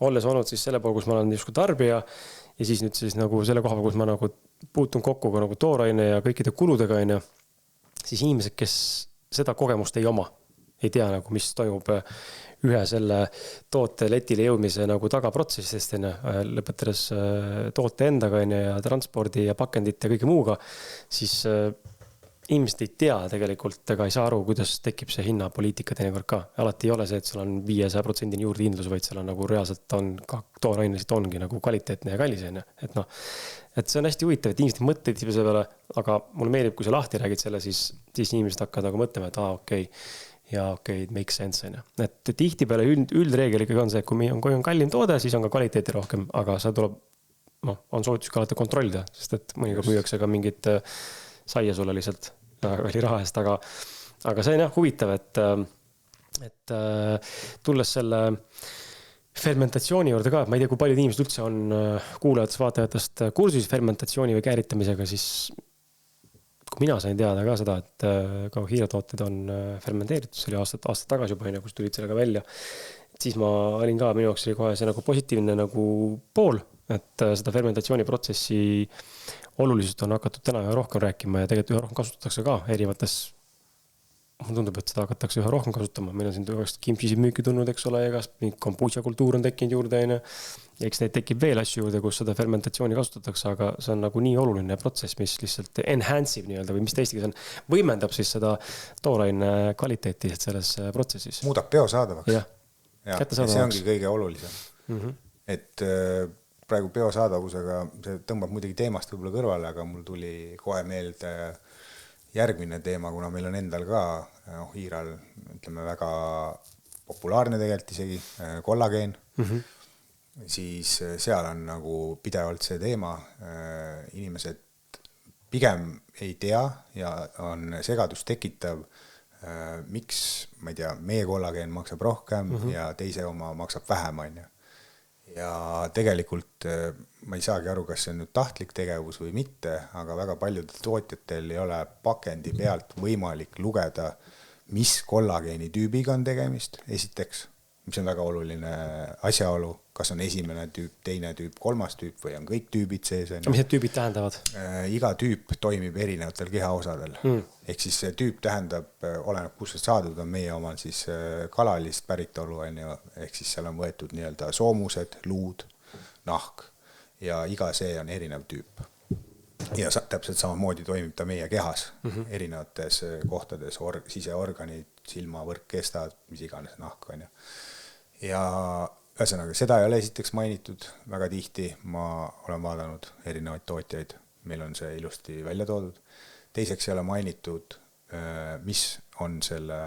olles olnud siis selle pool, kus ma olen justkui tarbija ja siis nüüd siis nagu selle koha, kus ma nagu puutun kokku ka nagu tooraine ja kõikide kuludega, siis inimesed, kes seda kogemust ei oma, ei tea nagu, mis toimub ühe selle toote letile jõudmise nagu tagaprotsessist, lõpetades toote endaga ja transpordi ja pakendit ja kõige muuga, siis inimesed ei tea tegelikult ega ei saa aru, kuidas tekib see hinnapoliitika teinekord ka. Alati ei ole see, et seal on 500% juurdehindlus, vaid seal on nagu reaalselt on ka toorainesid ongi nagu kvaliteetne ja kallis. Et see on hästi huvitav, et inimesed mõtteid selle peale, aga mulle meeldib, kui sa lahti räägid selle, siis inimesed hakkavad nagu mõtlema, et okei, it makes sense. Et tihtipeale üldreegel ikkagi on see, et kui on kallim toode, siis on ka kvaliteeti rohkem, aga see tuleb, on soovitus ka alati kontrollida, sest et mõnikord müüakse ka mingit saia sulle lihtsalt oli raha eest, aga see on huvitav, et tulles selle fermentatsiooni juurde ka, et ma ei tea, kui paljud inimesed üldse on kuulajatest, vaatajatest kursus fermentatsiooni või kääritamisega, siis kui mina sain teada ka seda, et ka hiiratooted on fermenteeritud, see oli aastat tagasi juba, kus tulid sellega välja, siis ma olin ka, minu jaoks oli kohe see nagu positiivne nagu pool, et seda fermentatsiooniprotsessi olulisust on hakatud täna üha rohkem rääkima ja tegelikult üha rohkem kasutatakse ka erinevates, mulle tundub, et seda hakatakse üha rohkem kasutama. Meil on siin kimchisid müüki tulnud, eks ole, ja kombucha kultuur on tekkinud juurde, ja eks neid tekib veel asju juurde, kus seda fermentatsiooni kasutatakse, aga see on nagu nii oluline protsess, mis lihtsalt enhance'ib nii-öelda või mis teistikes on, võimendab siis seda tooraine kvaliteeti selles protsessis. Muudab biosaadavaks. Ja see ongi kõige olulisem. Et praegu biosaadavusega, see tõmbab muidugi teemast võib-olla kõrvale, aga mul tuli kohe meelde järgmine teema, kuna meil on endal ka Hiiral, ütleme, väga populaarne tegelikult isegi kollageen, siis seal on nagu pidevalt see teema, inimesed pigem ei tea ja on segadust tekitav, miks, ma ei tea, meie kollageen maksab rohkem ja teise oma maksab vähem, on ju. Ja tegelikult ma ei saagi aru, kas see on nüüd tahtlik tegevus või mitte, aga väga paljudel tootjatel ei ole pakendi pealt võimalik lugeda, mis kollageeni tüübiga on tegemist, esiteks, mis on väga oluline asjaolu, kas on esimene tüüp, teine tüüp, kolmas tüüp või on kõik tüübid sees. Mis need tüübid tähendavad? Iga tüüp toimib erinevatel kehaosadel. Ehk siis see tüüp tähendab, oleneb, kus see saadud on, meie omal siis kalalist päritolu, ehk siis seal on võetud nii-öelda soomused, luud, nahk ja iga see on erinev tüüp. Ja täpselt samamoodi toimib ta meie kehas erinevates kohtades, siseorganid, silmavõrk, kestad, mis iganes nahk on. Ja ühesõnaga, seda ei ole esiteks mainitud väga tihti, ma olen vaadanud erinevaid tootjaid, meil on see ilusti välja toodud. Teiseks ei ole mainitud, mis on selle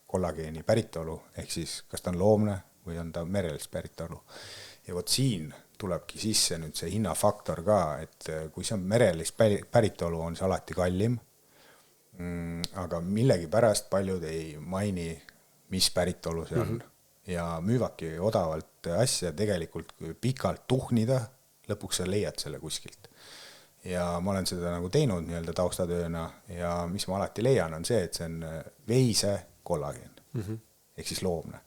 kollageeni päritolu, ehk siis kas ta on loomne või on ta merelist päritolu. Ja võt siin tulebki sisse nüüd see hinnafaktor ka, et kui see on merelist päritolu, on see alati kallim, aga millegi pärast paljud ei maini, mis päritolu see on. Ja müüvadki odavalt asja tegelikult pikalt tuhnida lõpuks sa leiad selle kuskilt. Ja ma olen seda nagu teinud nii-öelda taustatööna ja mis ma alati leian on see, et see on veise kollageen, ehk siis loomne.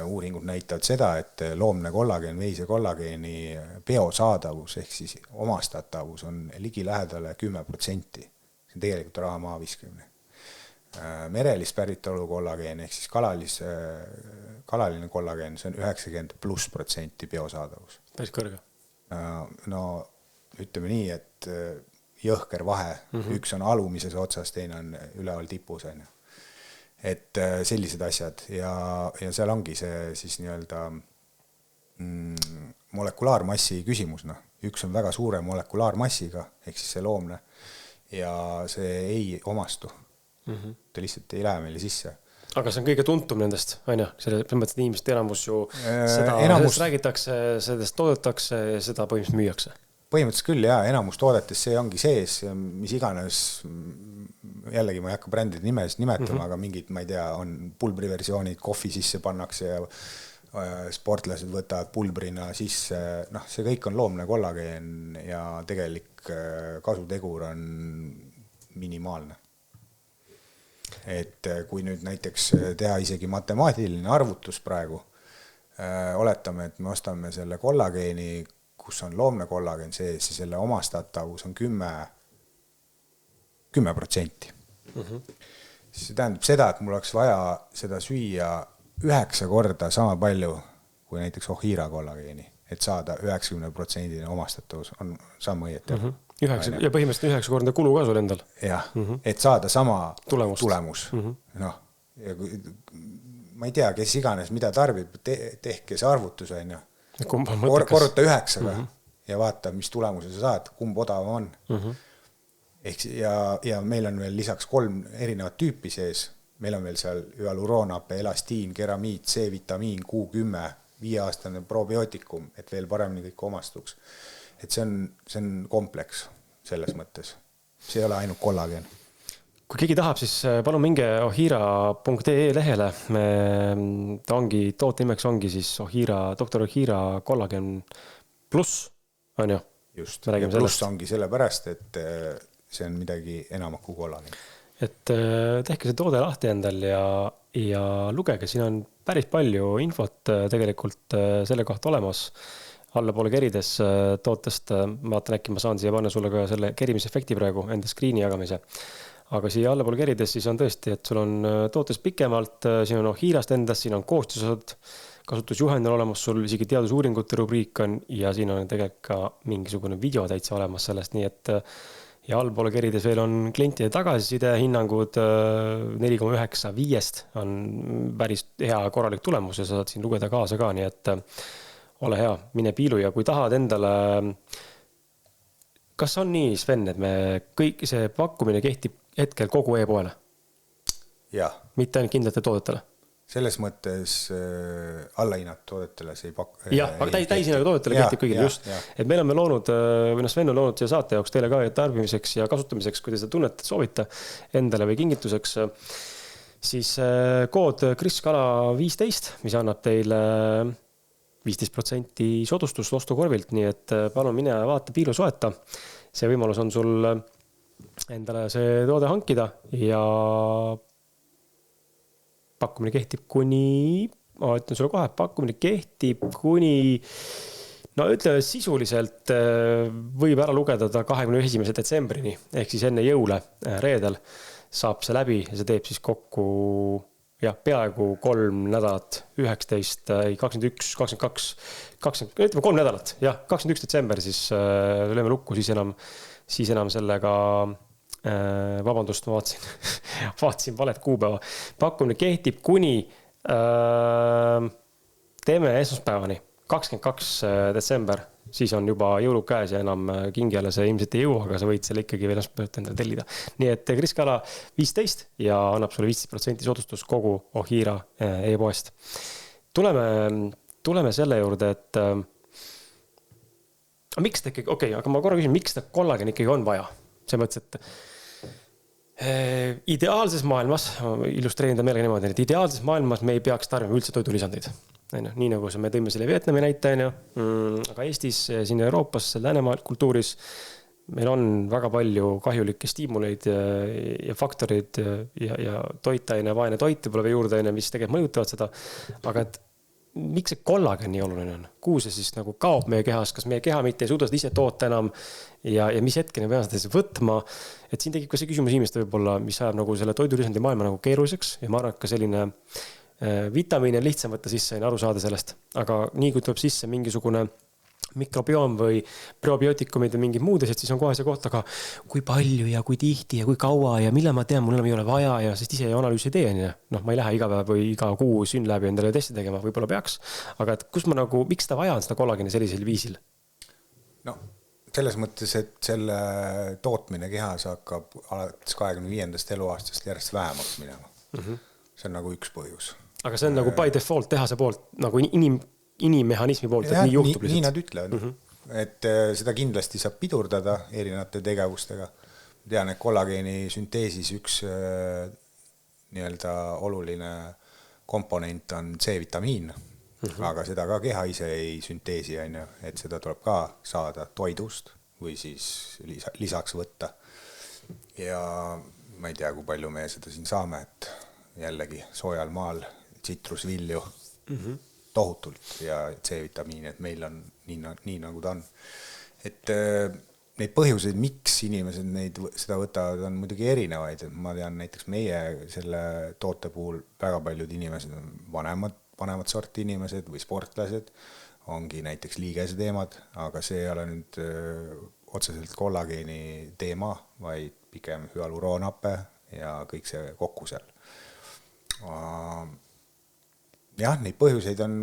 Uuringud näitavad seda, et loomne kollageen, veise kollageeni biosaadavus ehk siis omastatavus on ligi lähedale 10%. See on tegelikult raha maa viskamine. Merelist päritolu kollageen ehk siis kalaline kollageen, see on 90+% biosaadavus. Päris kõrge. No ütleme nii, et jõhker vahe, üks on alumises otsas, teine on üleval tipus. Et sellised asjad ja seal ongi see siis nii-öelda molekulaarmassi küsimus. Üks on väga suure molekulaarmassiga, ehk siis see loomne ja see ei omastu. Ta lihtsalt ei lähe meile sisse. Aga see on kõige tuntum nendest, aina? Selles mõttes, et inimeste enamus ju sellest räägitakse, sellest toodetakse ja seda põhimõtteliselt müüakse. Põhimõtteliselt küll, jah, enamus toodetes see ongi sees, mis iganes, jällegi ma ei hakka brändide nimes nimetama, aga mingid, ma ei tea, on pulbriversioonid, kohvi sisse pannakse ja sportlased võtavad pulbrina sisse, see kõik on loomne kollageen ja tegelik kasutegur on minimaalne. Et kui nüüd näiteks teha isegi matemaatiline arvutus praegu, oletame, et me ostame selle kollageeni, kus on loomne kollageen sees ja selle omastatavus on 10%. Siis see tähendab seda, et mul oleks vaja seda süüa 9 korda sama palju kui näiteks Ohira kollageeni, et saada 90% omastatavus on sama õieti. Ja põhimõtteliselt 9 korda kulu ka sul endal. Jah, et saada sama tulemus. Ma ei tea, kes iganes, mida tarbib, tehke see arvutus, korruta 9 ja vaata, mis tulemuse sa saad, kumb odavam on. Ja meil on veel lisaks 3 erinevat tüüpi sees. Meil on veel seal hyaluronape, elastiin, keramiid, C-vitamiin, Q10, 5-aastane probiootikum, et veel paremini kõik omastuks. Et see on kompleks selles mõttes. See ei ole ainult kollageen. Kui keegi tahab, siis palun minge ohira.ee lehele. Ta ongi, toote nimeks ongi siis Dr. Ohira kollagen pluss, on ju? Just, ja pluss ongi sellepärast, et see on midagi enamat kui kollagen. Et tehke see toode lahti endal ja lugege, siin on päris palju infot tegelikult selle kohta olemas. Allapoole kerides tootest, ma vaatan äkki, ma saan siia panna sulle ka selle kerimisefekti praegu, enda screeni jagamise. Aga siia allapoole kerides siis on tõesti, et sul on tootes pikemalt, siin on Ohirast endast, siin on koostused, kasutusjuhend on olemas sul, isegi teadusuuringute rubriik on ja siin on tegelikult ka mingisugune video täitsa olemas sellest, nii et ja allapoole kerides veel on klientide tagasiside hinnangud 4,9/5 on päris hea korralik tulemus ja sa saad siin lugeda kaasa ka, nii et ole hea, mine piilu ja kui tahad endale, kas on nii, Sven, et me kõik see pakkumine kehtib hetkel kogu e-poele? Jah. Mitte ainult kindlate toodetele? Selles mõttes allahinnad toodetele see ei pakku. Jah, aga täishinnaga toodetele kehtib kõigile just. Et meil on loonud, või Sven on loonud siia saate jaoks teile ka tarbimiseks ja kasutamiseks, kui te seda tunnete, soovite endale või kingituseks, siis kood kriskala15, mis annab teile 15% soodustust ostukorvilt, nii et palun mine vaata piilu soeta. See võimalus on sul endale see toode hankida ja pakkumine kehtib kuni, ma ütlen sulle kohe, pakkumine kehtib kuni, no ütle sisuliselt võib ära lugeda ta 21. detsembrini, ehk siis enne jõule reedel saab see läbi ja see teeb siis kokku peaaegu 3 nädalat, 19, 21, 22, 20, ütleme 3 nädalat, 21 detsember siis lööme lukku, siis enam sellega, vabandust, ma vaatasin valet kuupäeva. Pakkumine kehtib kuni, teeme esmaspäevani, 22 detsember, siis on juba jõulud käes ja enam kingiale see ilmselt ei jõua, aga sa võid selle ikkagi veel endale tellida. Nii et Kriskala 15 ja annab sulle 15% soodustus kogu Ohira e-poest. Tuleme selle juurde, et miks ta ikkagi, aga ma korra küsin, miks ta kollagen ikkagi on vaja? See mõttes, et ideaalses maailmas, illustreerin ta meelega niimoodi, et ideaalses maailmas me ei peaks tarbima üldse toidulisandeid. Nii nagu me tõime selle Vietnami näite, aga Eestis, siin Euroopas, Läänemaal kultuuris meil on väga palju kahjulikke stiimuleid ja faktorid ja toitaine, vaene toit võib-olla või juurdaine, mis tegelikult mõjutavad seda. Aga et miks see kollagen nii oluline on? Kuhu see siis nagu kaob meie kehas? Kas meie keha mitte ei suuda seda ise toota enam? Ja mis hetkeni peame seda võtma? Et siin tekib ka see küsimus inimeste võib-olla, mis ajab nagu selle toidulisandi maailma nagu keeruliseks. Ja ma arvan, et ka selline vitamiine on lihtsam võtta sisse ja aru saada sellest. Aga nii kui tuleb sisse mingisugune mikrobioom või probiootikumid või mingid muud asjad, siis on kohe see koht, aga kui palju ja kui tihti ja kui kaua ja millal ma tean, mul enam ei ole vaja ja sest ise analüüsi ei tee. Ma ei lähe iga päev või iga kuu sünn läbi endale testi tegema, võib-olla peaks. Aga et kus ma nagu, miks ta vaja on seda kollageni sellisel viisil? No, selles mõttes, et selle tootmine kehas hakkab alates 25. eluaastast järjest vähemaks minema. See on nagu üks põhjus. Aga see on nagu by default tehase poolt, nagu inimmehhanismi poolt, et nii juhtub lihtsalt. Nii nad ütlevad. Et seda kindlasti saab pidurdada erinevate tegevustega. Tean, et kollageeni sünteesis üks nii-öelda oluline komponent on C-vitamiin, aga seda ka keha ise ei sünteesi, et seda tuleb ka saada toidust või siis lisaks võtta. Ja ma ei tea, kui palju me seda siin saame, et jällegi soojal maal tsitrusvilju tohutult ja C-vitamiini, et meil on nii nagu ta on. Et neid põhjuseid, miks inimesed seda võtavad, on muidugi erinevaid. Ma tean näiteks meie selle toote puhul väga paljud inimesed on vanemad sorti inimesed või sportlased, ongi näiteks liigese teemad, aga see ei ole nüüd otseselt kollageeni teema, vaid pigem hüaluroonhappe ja kõik see kokku seal. Jah, neid põhjuseid on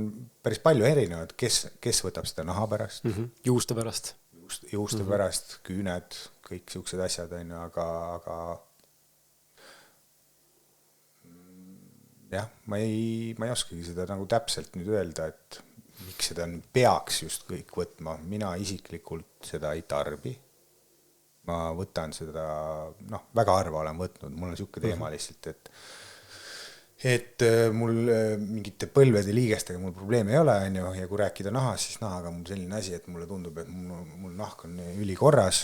päris palju erinevad, kes võtab seda naha pärast. Juuste pärast. Juuste pärast, küüned, kõik siuksed asjad, aga jah, ma ei oskagi seda nagu täpselt nüüd öelda, et miks seda peaks just kõik võtma. Mina isiklikult seda ei tarbi. Ma võtan seda, väga harva olen võtnud, mul on siuke teema lihtsalt, et mul mingite põlvede liigestega mul probleemi ei ole, ja kui rääkida nahas, siis nahaga mul selline asi, et mulle tundub, et mul nahk on ülikorras.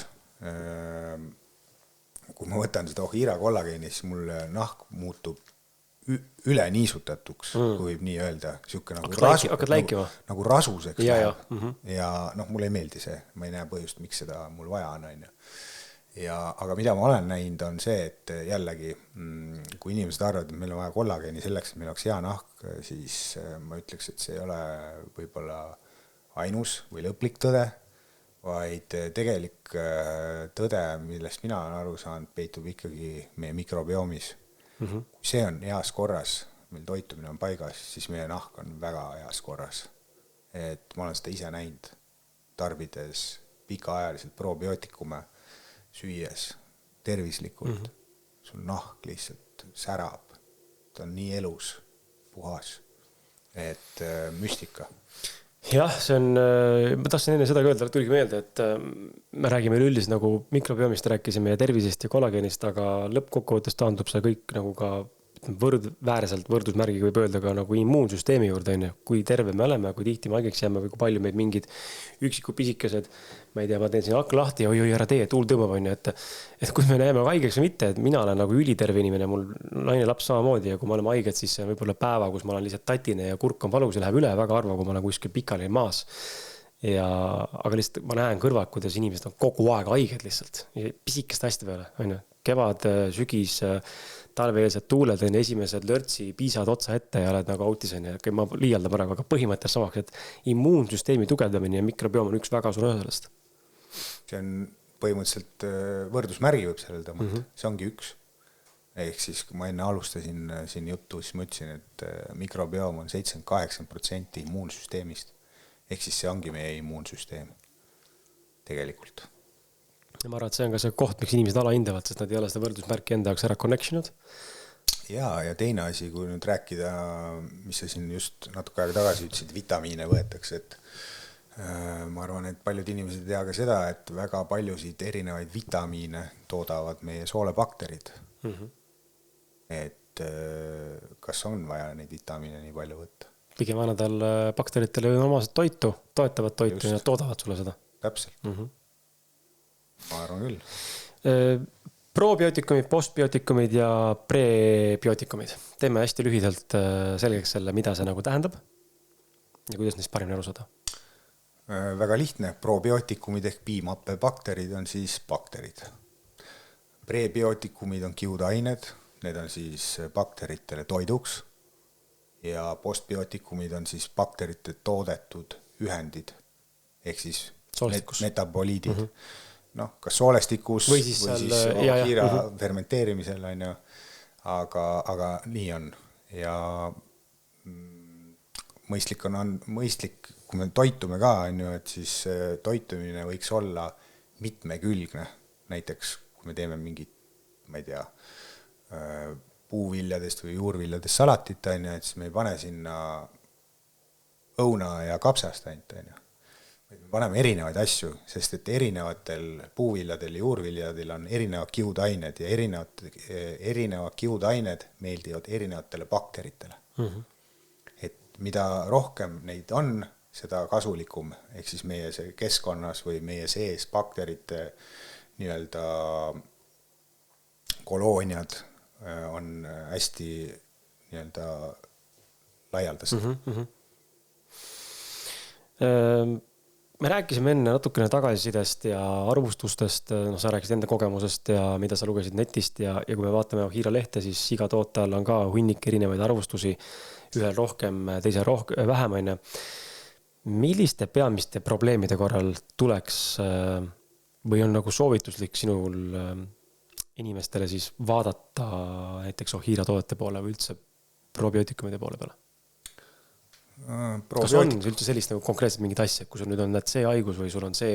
Kui ma võtan seda Ohira kollageeni, siis mul nahk muutub üle niisutatuks, kui võib nii öelda. Nagu rasuseks. Ja mulle ei meeldi see, ma ei näe põhjust, miks seda mul vaja on. Aga mida ma olen näinud on see, et jällegi, kui inimesed arvavad, et meil on vaja kollageeni selleks, et meil oleks hea nahk, siis ma ütleks, et see ei ole võib-olla ainus või lõplik tõde, vaid tegelik tõde, millest mina olen aru saanud, peitub ikkagi meie mikrobiomis. Kui see on heas korras, meil toitumine on paigas, siis meie nahk on väga heas korras. Et ma olen seda ise näinud, tarbides pikaajaliselt probiootikume, süües tervislikult, sul nahk lihtsalt särab, ta on nii elus, puhas, et müstika. Jah, see on, ma tahtsin enne seda öelda, tuligi meelde, et me räägime üldiselt nagu mikrobiomist rääkisime ja tervisest ja kollageenist, aga lõppkokkuvõttes taandub see kõik nagu ka võrdväärselt võrdusmärgiga võib öelda ka nagu immuunsüsteemi juurde, kui terve me oleme, kui tihti me haigeks jääme või kui palju meid mingid üksikud pisikesed, ma ei tea, ma teen siin akna lahti ja oi, ära tee, tuul tõmbab, et kui me näeme haigeks või mitte, et mina olen nagu üliterve inimene, mul naine laps samamoodi ja kui me oleme haiged, siis see on võib-olla päeva, kus ma olen lihtsalt tatine ja kurk on valus ja läheb üle väga harva, kui ma olen kuskil pikali maas. Aga lihtsalt ma näen kõrvalt, kuidas inimesed on kogu aeg haiged lihtsalt, pisikest asjade peale, kevad, sügis, talveelsed tuuled, esimesed lörtsi, piisad otsa ette ja oled nagu autis, ma liialdan praegu, aga põhimõtteliselt samaks, et immuunsüsteemi tugevdamine ja mikrobiom on üks väga suur osa sellest. See on põhimõtteliselt võrdusmärgi võib sellel tõmmata, see ongi üks. Ehk siis, kui ma enne alustasin siin juttu, siis ma ütlesin, et mikrobiom on 70-80% immuunsüsteemist. Ehk siis see ongi meie immuunsüsteem tegelikult. Ja ma arvan, et see on ka see koht, miks inimesed alahindavad, sest nad ei ole seda võrdusmärki enda jaoks ära connection'ud. Ja teine asi, kui nüüd rääkida, mis sa siin just natuke aega tagasi ütlesid, vitamiine võetakse, et ma arvan, et paljud inimesed ei tea ka seda, et väga paljusid erinevaid vitamiine toodavad meie soolepakterid. Et kas on vaja neid vitamiine nii palju võtta? pigem annadal bakteritele normaalset toitu, toetavat toitu ja nad toodavad sulle seda. Täpselt. Ma arvan küll. Probiootikumid, postbiootikumid ja prebiootikumid. Teeme hästi lühidalt selgeks selle, mida see nagu tähendab ja kuidas neist paremini aru saada. Väga lihtne. Probiootikumid ehk piimappebakterid on siis bakterid. Prebiootikumid on kiudained, need on siis bakteritele toiduks ja postbiootikumid on siis bakterite toodetud ühendid ehk siis metaboliidid. Kas soolestikus või siis kiira fermenteerimisel on ju, aga nii on ja mõistlik, kui me toitume ka on ju, et siis toitumine võiks olla mitmekülgne, näiteks kui me teeme mingit, ma ei tea, puuviljadest või juurviljadest salatit on ju, et siis me ei pane sinna õuna ja kapsast ainult on ju. Me paneme erinevaid asju, sest et erinevatel puuviljadel ja juurviljadel on erinevad kiudained ja erinevad kiudained meeldivad erinevatele bakteritele. Et mida rohkem neid on, seda kasulikum, ehk siis meie see keskkonnas või meie sees bakterite nii-öelda kolooniad on hästi nii-öelda laialdased. Me rääkisime enne natukene tagasisidest ja arvustustest, sa rääkisid enda kogemusest ja mida sa lugesid netist ja kui me vaatame Hiira lehte, siis iga tootajal on ka hunnik erinevaid arvustusi, ühel rohkem, teisel vähem. Milliste peamiste probleemide korral tuleks või on nagu soovituslik sinul inimestele siis vaadata näiteks Hiira toodete poole või üldse probiootikumide poole peale? Kas on üldse sellist nagu konkreetselt mingit asja, kui sul nüüd on see haigus või sul on see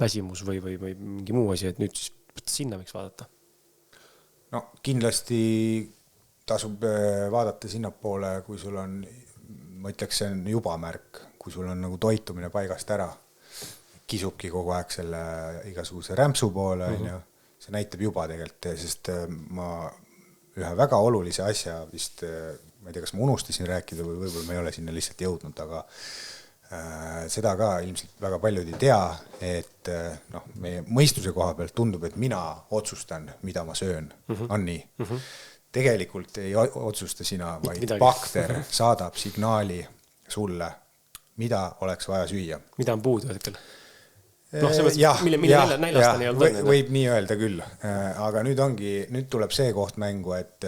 väsimus või mingi muu asi, et nüüd siis sinna võiks vaadata? No kindlasti tasub vaadata sinna poole, kui sul on, ma ütleks, see on juba märk, kui sul on nagu toitumine paigast ära, kisubki kogu aeg selle igasuguse rämpsu poole, see näitab juba tegelikult, sest ma ühe väga olulise asja vist ma ei tea, kas ma unustasin rääkida või võib-olla ma ei ole sinna lihtsalt jõudnud, aga seda ka ilmselt väga paljud ei tea, et meie mõistuse koha pealt tundub, et mina otsustan, mida ma söön. On nii? Tegelikult ei otsusta sina, vaid bakter saadab signaali sulle, mida oleks vaja süüa. Mida on puudu hetkel? Võib nii öelda küll, aga nüüd tuleb see koht mängu, et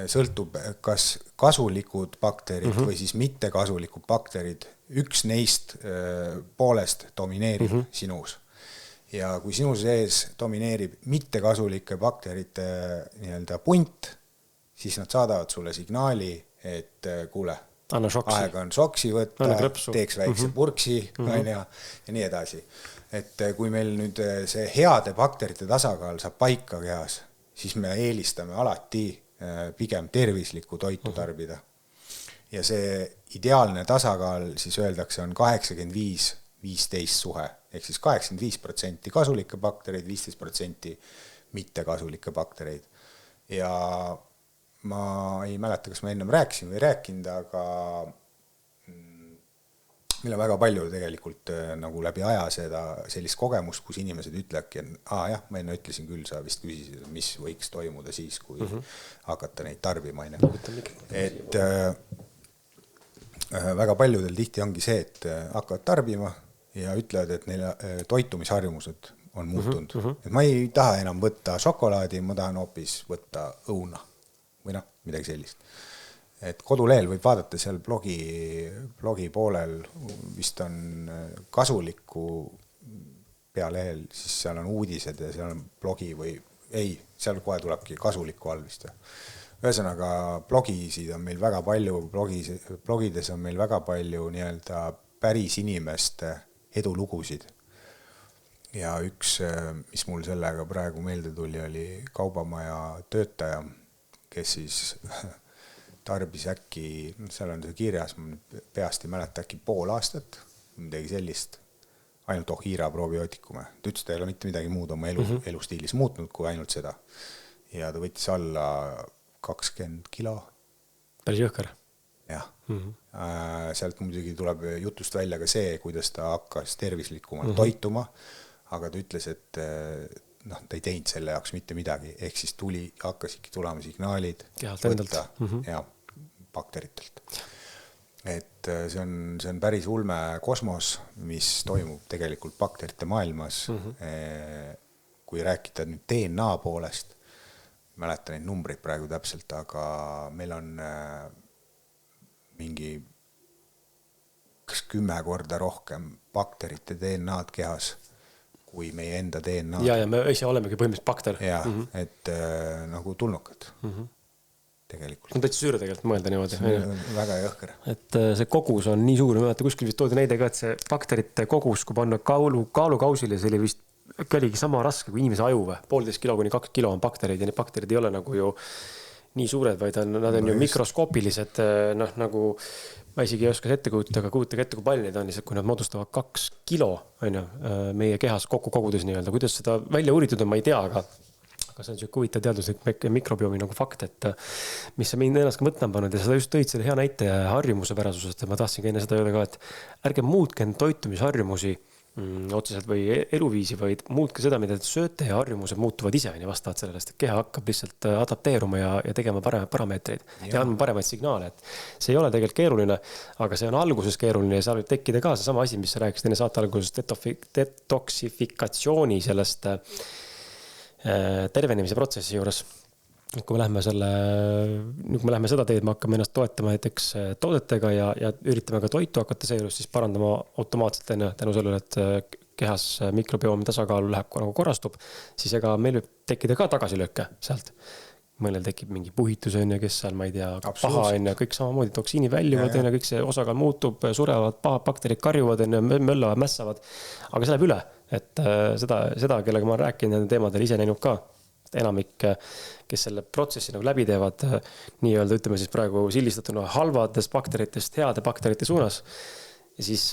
sõltub, kas kasulikud bakterid või siis mitte kasulikud bakterid, üks neist poolest domineerib sinus. Ja kui sinu sees domineerib mitte kasulike bakterite nii-öelda punt, siis nad saadavad sulle signaali, et kuule, aeg on soksi võtta, teeks väikse purksi ja nii edasi. Et kui meil nüüd see heade bakterite tasakaal saab paika kehas, siis me eelistame alati pigem tervislikku toitu tarbida. Ja see ideaalne tasakaal, siis öeldakse, on 85-15 suhe. Ehk siis 85% kasulikke baktereid, 15% mitte kasulikke baktereid. Ja ma ei mäleta, kas ma ennem rääkisin või rääkinud, aga meil on väga palju tegelikult nagu läbi aja sellist kogemust, kus inimesed ütlevadki, jah, ma enne ütlesin küll, sa vist küsisid, mis võiks toimuda siis, kui hakata neid tarbima. Et väga paljudel tihti ongi see, et hakkavad tarbima ja ütlevad, et neil toitumisharjumused on muutunud. Et ma ei taha enam võtta šokolaadi, ma tahan hoopis võtta õuna või midagi sellist. Et kodulehel võib vaadata seal blogi poolel, vist on kasuliku pealehel, siis seal on uudised ja seal on blogi või ei, seal kohe tulebki kasuliku all vist. Ühesõnaga, blogisid on meil väga palju, blogides on meil väga palju nii-öelda päris inimeste edulugusid. Ja üks, mis mul sellega praegu meelde tuli, oli kaubamaja töötaja, kes siis tarbis äkki, seal on see kirjas, ma peast ei mäleta äkki pool aastat, midagi sellist, ainult Hiira probiootikume. Ta ütles, ta ei ole mitte midagi muud oma elustiilis muutnud kui ainult seda. Ja ta võttis alla 20 kilo. Päris jõhker. Jah. Sealt muidugi tuleb jutust välja ka see, kuidas ta hakkas tervislikumalt toituma, aga ta ütles, et ta ei teinud selle jaoks mitte midagi, ehk siis hakkasidki tulema signaalid võtta ja bakteritelt. Et see on päris ulme kosmos, mis toimub tegelikult bakterite maailmas. Kui rääkida nüüd DNA poolest, mäletan neid numbreid praegu täpselt, aga meil on mingi kas 10 korda rohkem bakterite DNA-d kehas kui meie enda DNA. Ja me ise olemegi põhimõtteliselt bakter. Ja, et nagu tulnukad tegelikult. On täitsa süüre tegelikult mõelda niimoodi. Väga jõhker. Et see kogus on nii suur, ma kuskil vist toodi näide ka, et see bakterite kogus, kui panna kaalukausile, see oli vist oligi sama raske kui inimese aju või. 1,5 kilo kuni 2 kilo on bakterid ja need bakterid ei ole nagu ju nii suured, vaid nad on ju mikroskoopilised, nagu ma isegi ei oska ette kujutada, aga kujutage ette, kui palju neid on, kui nad moodustavad 2 kilo meie kehas kokku kogudes nii-öelda. Kuidas seda välja uuritud on, ma ei tea, aga see on siuke huvitav teaduslik mikrobiomi nagu fakt, et mis sa mind ennast ka mõtlema pannud ja seda just tõid selle hea näite harjumuse pärasusest, et ma tahtsin ka enne seda öelda ka, et ärge muutke toitumisharjumusi otseselt või eluviisi, vaid muutke seda, mida te sööte ja harjumused muutuvad ise vastavalt sellest, et keha hakkab lihtsalt adapteeruma ja tegema paremaid parameetreid ja andma paremaid signaale, et see ei ole tegelikult keeruline, aga see on alguses keeruline ja seal võib tekkida ka see sama asi, mis sa rääkisid enne saate alguses detoksifikatsiooni sellest tervenemise protsessi juures. Kui me läheme seda teed, me hakkame ennast toetama näiteks toodetega ja üritame ka toitu hakata seejuures siis parandama automaatselt tänu sellele, et kehas mikrobiomi tasakaalu läheb nagu korrastub, siis ega meil võib tekkida ka tagasilööke sealt. Mõnel tekib mingi puhitus, kes seal, ma ei tea, paha, kõik samamoodi toksiini väljuvad, kõik see osakaal muutub, surevad, pahad bakterid karjuvad, möllavad, mässavad, aga see läheb üle. Et seda, kellega ma olen rääkinud nende teemadel ise näinud ka, enamik, kes selle protsessi nagu läbi teevad, nii-öelda ütleme siis praegu sillistatuna halvadest bakteritest heade bakterite suunas. Ja siis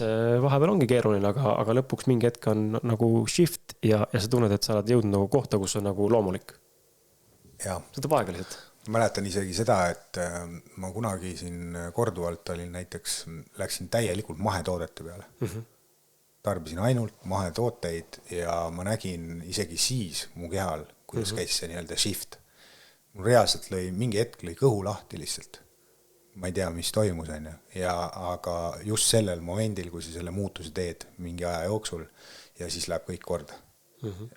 vahepeal ongi keeruline, aga lõpuks mingi hetk on nagu shift ja sa tunned, et sa oled jõudnud nagu kohta, kus on nagu loomulik. Ja. Seda on aega lihtsalt. Mäletan isegi seda, et ma kunagi siin korduvalt olin näiteks, läksin täielikult mahetoodete peale. Tarbisin ainult mahetooteid ja ma nägin isegi siis mu kehal, kuidas käis see nii-öelda shift. Mul reaalselt mingi hetk lõi kõhu lahti lihtsalt. Ma ei tea, mis toimus, aga just sellel momendil, kui sa selle muutuse teed mingi aja jooksul ja siis läheb kõik korda.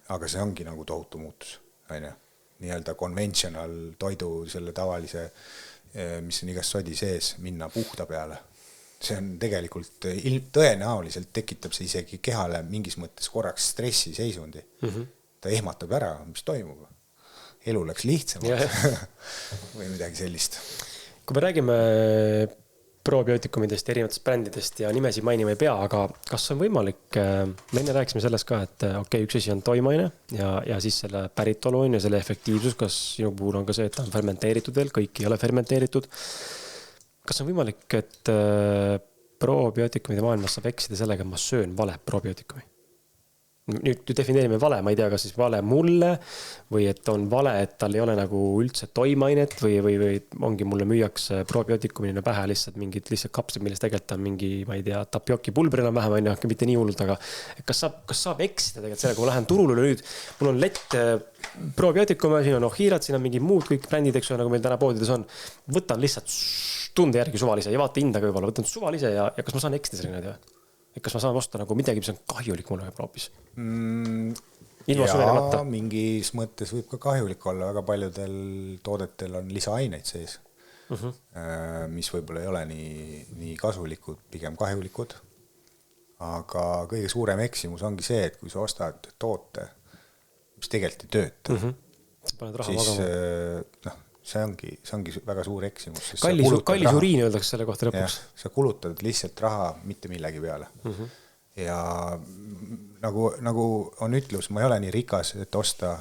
Aga see ongi nagu tohutu muutus. Nii-öelda conventional toidu, selle tavalise, mis on igast sodi sees, minna puhta peale. See on tegelikult tõenäoliselt tekitab see isegi kehale mingis mõttes korraks stressi seisundi. Ta ehmatab ära, mis toimub. Elu läks lihtsamalt või midagi sellist. Kui me räägime probiootikumidest, erinevatest brändidest ja nimesi mainima ei pea, aga kas on võimalik, me enne rääkisime sellest ka, et üks asi on toimaine ja siis selle päritolu ja selle efektiivsus, kas sinu puhul on ka see, et ta on fermenteeritud veel, kõik ei ole fermenteeritud. Kas on võimalik, et probiootikumide maailmas saab eksida sellega, et ma söön vale probiootikumi? Nüüd defineerime vale, ma ei tea, kas siis vale mulle või et on vale, et tal ei ole nagu üldse toimainet või ongi mulle müüaks probiootikumine pähe lihtsalt mingid lihtsalt kapslid, millest tegelikult on mingi, ma ei tea, tapioki pulbrina vähem, mitte nii hullult, aga kas saab eksida tegelikult sellega, kui ma lähen turule nüüd, mul on lett probiootikume, siin on ohiirad, siin on mingi muud kõik brändid, eks nagu meil täna poodides on, võtan lihtsalt tunde järgi suvalise ja vaata hinda ka võib-olla, võtan suvalise ja kas ma saan eksida selline näide või? Et kas ma saan osta nagu midagi, mis on kahjulik mulle võib hoopis? Ja mingis mõttes võib ka kahjulik olla, väga paljudel toodetel on lisaaineid sees, mis võib-olla ei ole nii kasulikud, pigem kahjulikud. Aga kõige suurem eksimus ongi see, et kui sa ostad toote, mis tegelikult ei tööta, siis see ongi väga suur eksimus. Kallis uriin öeldakse selle kohta lõpuks. Sa kulutad lihtsalt raha mitte millegi peale. Ja nagu on ütlus, ma ei ole nii rikas, et osta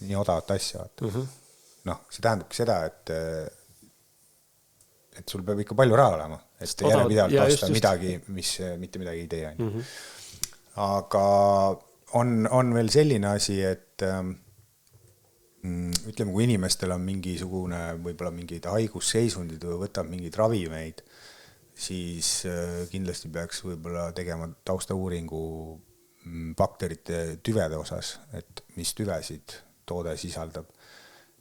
nii odavat asja. See tähendabki seda, et sul peab ikka palju raha olema, et järjepidevalt osta midagi, mis mitte midagi ei tee. Aga on veel selline asi, et ütleme, kui inimestel on mingisugune võib-olla mingid haigusseisundid või võtab mingeid ravimeid, siis kindlasti peaks võib-olla tegema taustauuringu bakterite tüvede osas, et mis tüvesid toode sisaldab.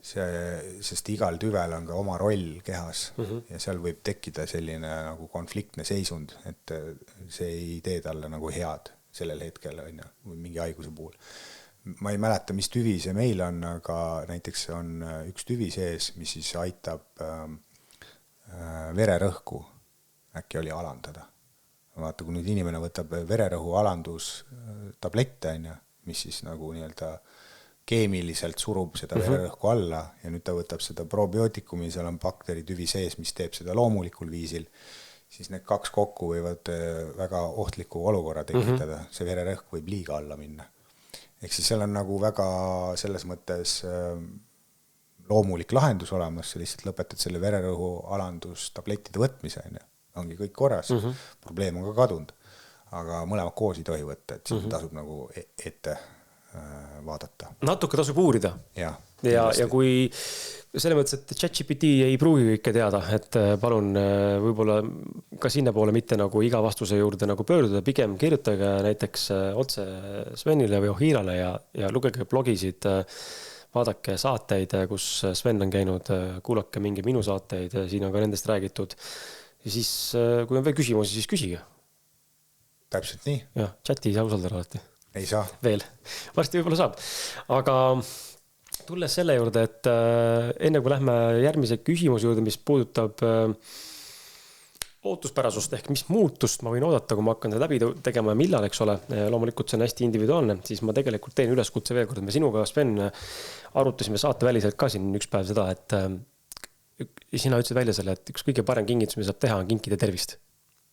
Sest igal tüvel on ka oma roll kehas ja seal võib tekkida selline nagu konfliktne seisund, et see ei tee talle nagu head sellel hetkel või mingi haiguse puhul. Ma ei mäleta, mis tüvi see meil on, aga näiteks on üks tüvi sees, mis siis aitab vererõhku äkki oli alandada. Vaata, kui nüüd inimene võtab vererõhu alandus tablette, mis siis nagu nii-öelda keemiliselt surub seda vererõhku alla ja nüüd ta võtab seda probiootikumi, seal on bakteritüvi sees, mis teeb seda loomulikul viisil, siis need kaks kokku võivad väga ohtliku olukorra tekitada. See vererõhk võib liiga alla minna. Ehk siis seal on nagu väga selles mõttes loomulik lahendus olemas, sa lihtsalt lõpetad selle vererõhu alandus tablettide võtmise, ongi kõik korras, probleem on ka kadunud, aga mõlemad koos ei tohi võtta, et siin tasub nagu ette vaadata. Natuke tasub uurida. Ja kui selle mõttes, et ChatGPT ei pruugi kõike teada, et palun võib-olla ka sinna poole mitte nagu iga vastuse juurde nagu pöörduda, pigem kirjutage näiteks otse Svenile või Ohirale ja lugege blogisid, vaadake saateid, kus Sven on käinud, kuulake mingi minu saateid, siin on ka nendest räägitud. Ja siis, kui on veel küsimusi, siis küsige. Täpselt nii. Ja, chati ei saa usaldada alati. Ei saa. Veel. Varsti võib-olla saab. Aga tulles selle juurde, et enne kui lähme järgmise küsimuse juurde, mis puudutab ootuspärasust ehk mis muutust ma võin oodata, kui ma hakkan seda läbi tegema ja millal, eks ole. Loomulikult see on hästi individuaalne, siis ma tegelikult teen üleskutse veel kord. Me sinuga, Sven, arutasime saateväliselt ka siin üks päev seda, et sina ütlesid välja selle, et üks kõige parem kingitus, mis saab teha, on kinkida tervist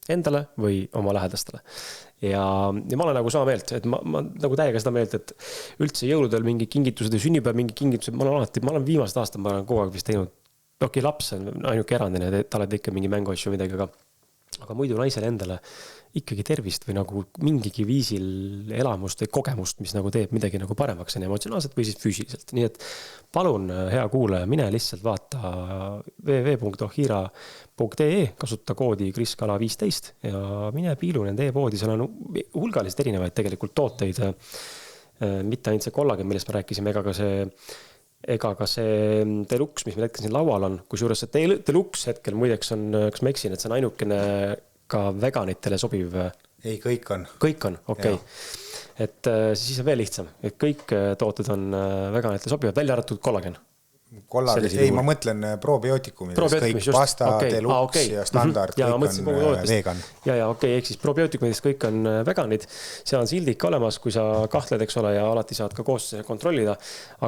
endale või oma lähedastele. Ja ma olen nagu sama meelt, et ma nagu täiega seda meelt, et üldse jõuludel mingi kingitused ja sünnipäev mingi kingitused, ma olen viimased aastad, ma olen kogu aeg vist teinud, laps on ainuke erandine, et ta oled ikka mingi mänguasju midagi, aga muidu naisele endale ikkagi tervist või nagu mingigi viisil elamust või kogemust, mis nagu teeb midagi nagu paremaks emotsionaalselt või siis füüsiliselt. Nii et palun, hea kuulaja, mine lihtsalt vaata www.ohira.ee, kasuta koodi kriskala15 ja mine piilu nende e-poodi, seal on hulgaliselt erinevaid tegelikult tooteid, mitte ainult see kollagen, millest me rääkisime, ega ka see deluxe, mis meil hetkel siin laual on, kusjuures see deluxe hetkel muideks on, kas ma eksin, et see on ainukene ka veganitele sobiv? Ei, kõik on. Kõik on, okei. Et siis on veel lihtsam, et kõik tooted on veganitele sobivad, välja arvatud kollagen. Ei, ma mõtlen probiootikumidest, kõik pasta, deluxe ja standard, kõik on vegan. Ja, okei, ehk siis probiootikumidest kõik on veganid, seal on sildik olemas, kui sa kahtled, eks ole, ja alati saad ka koos kontrollida,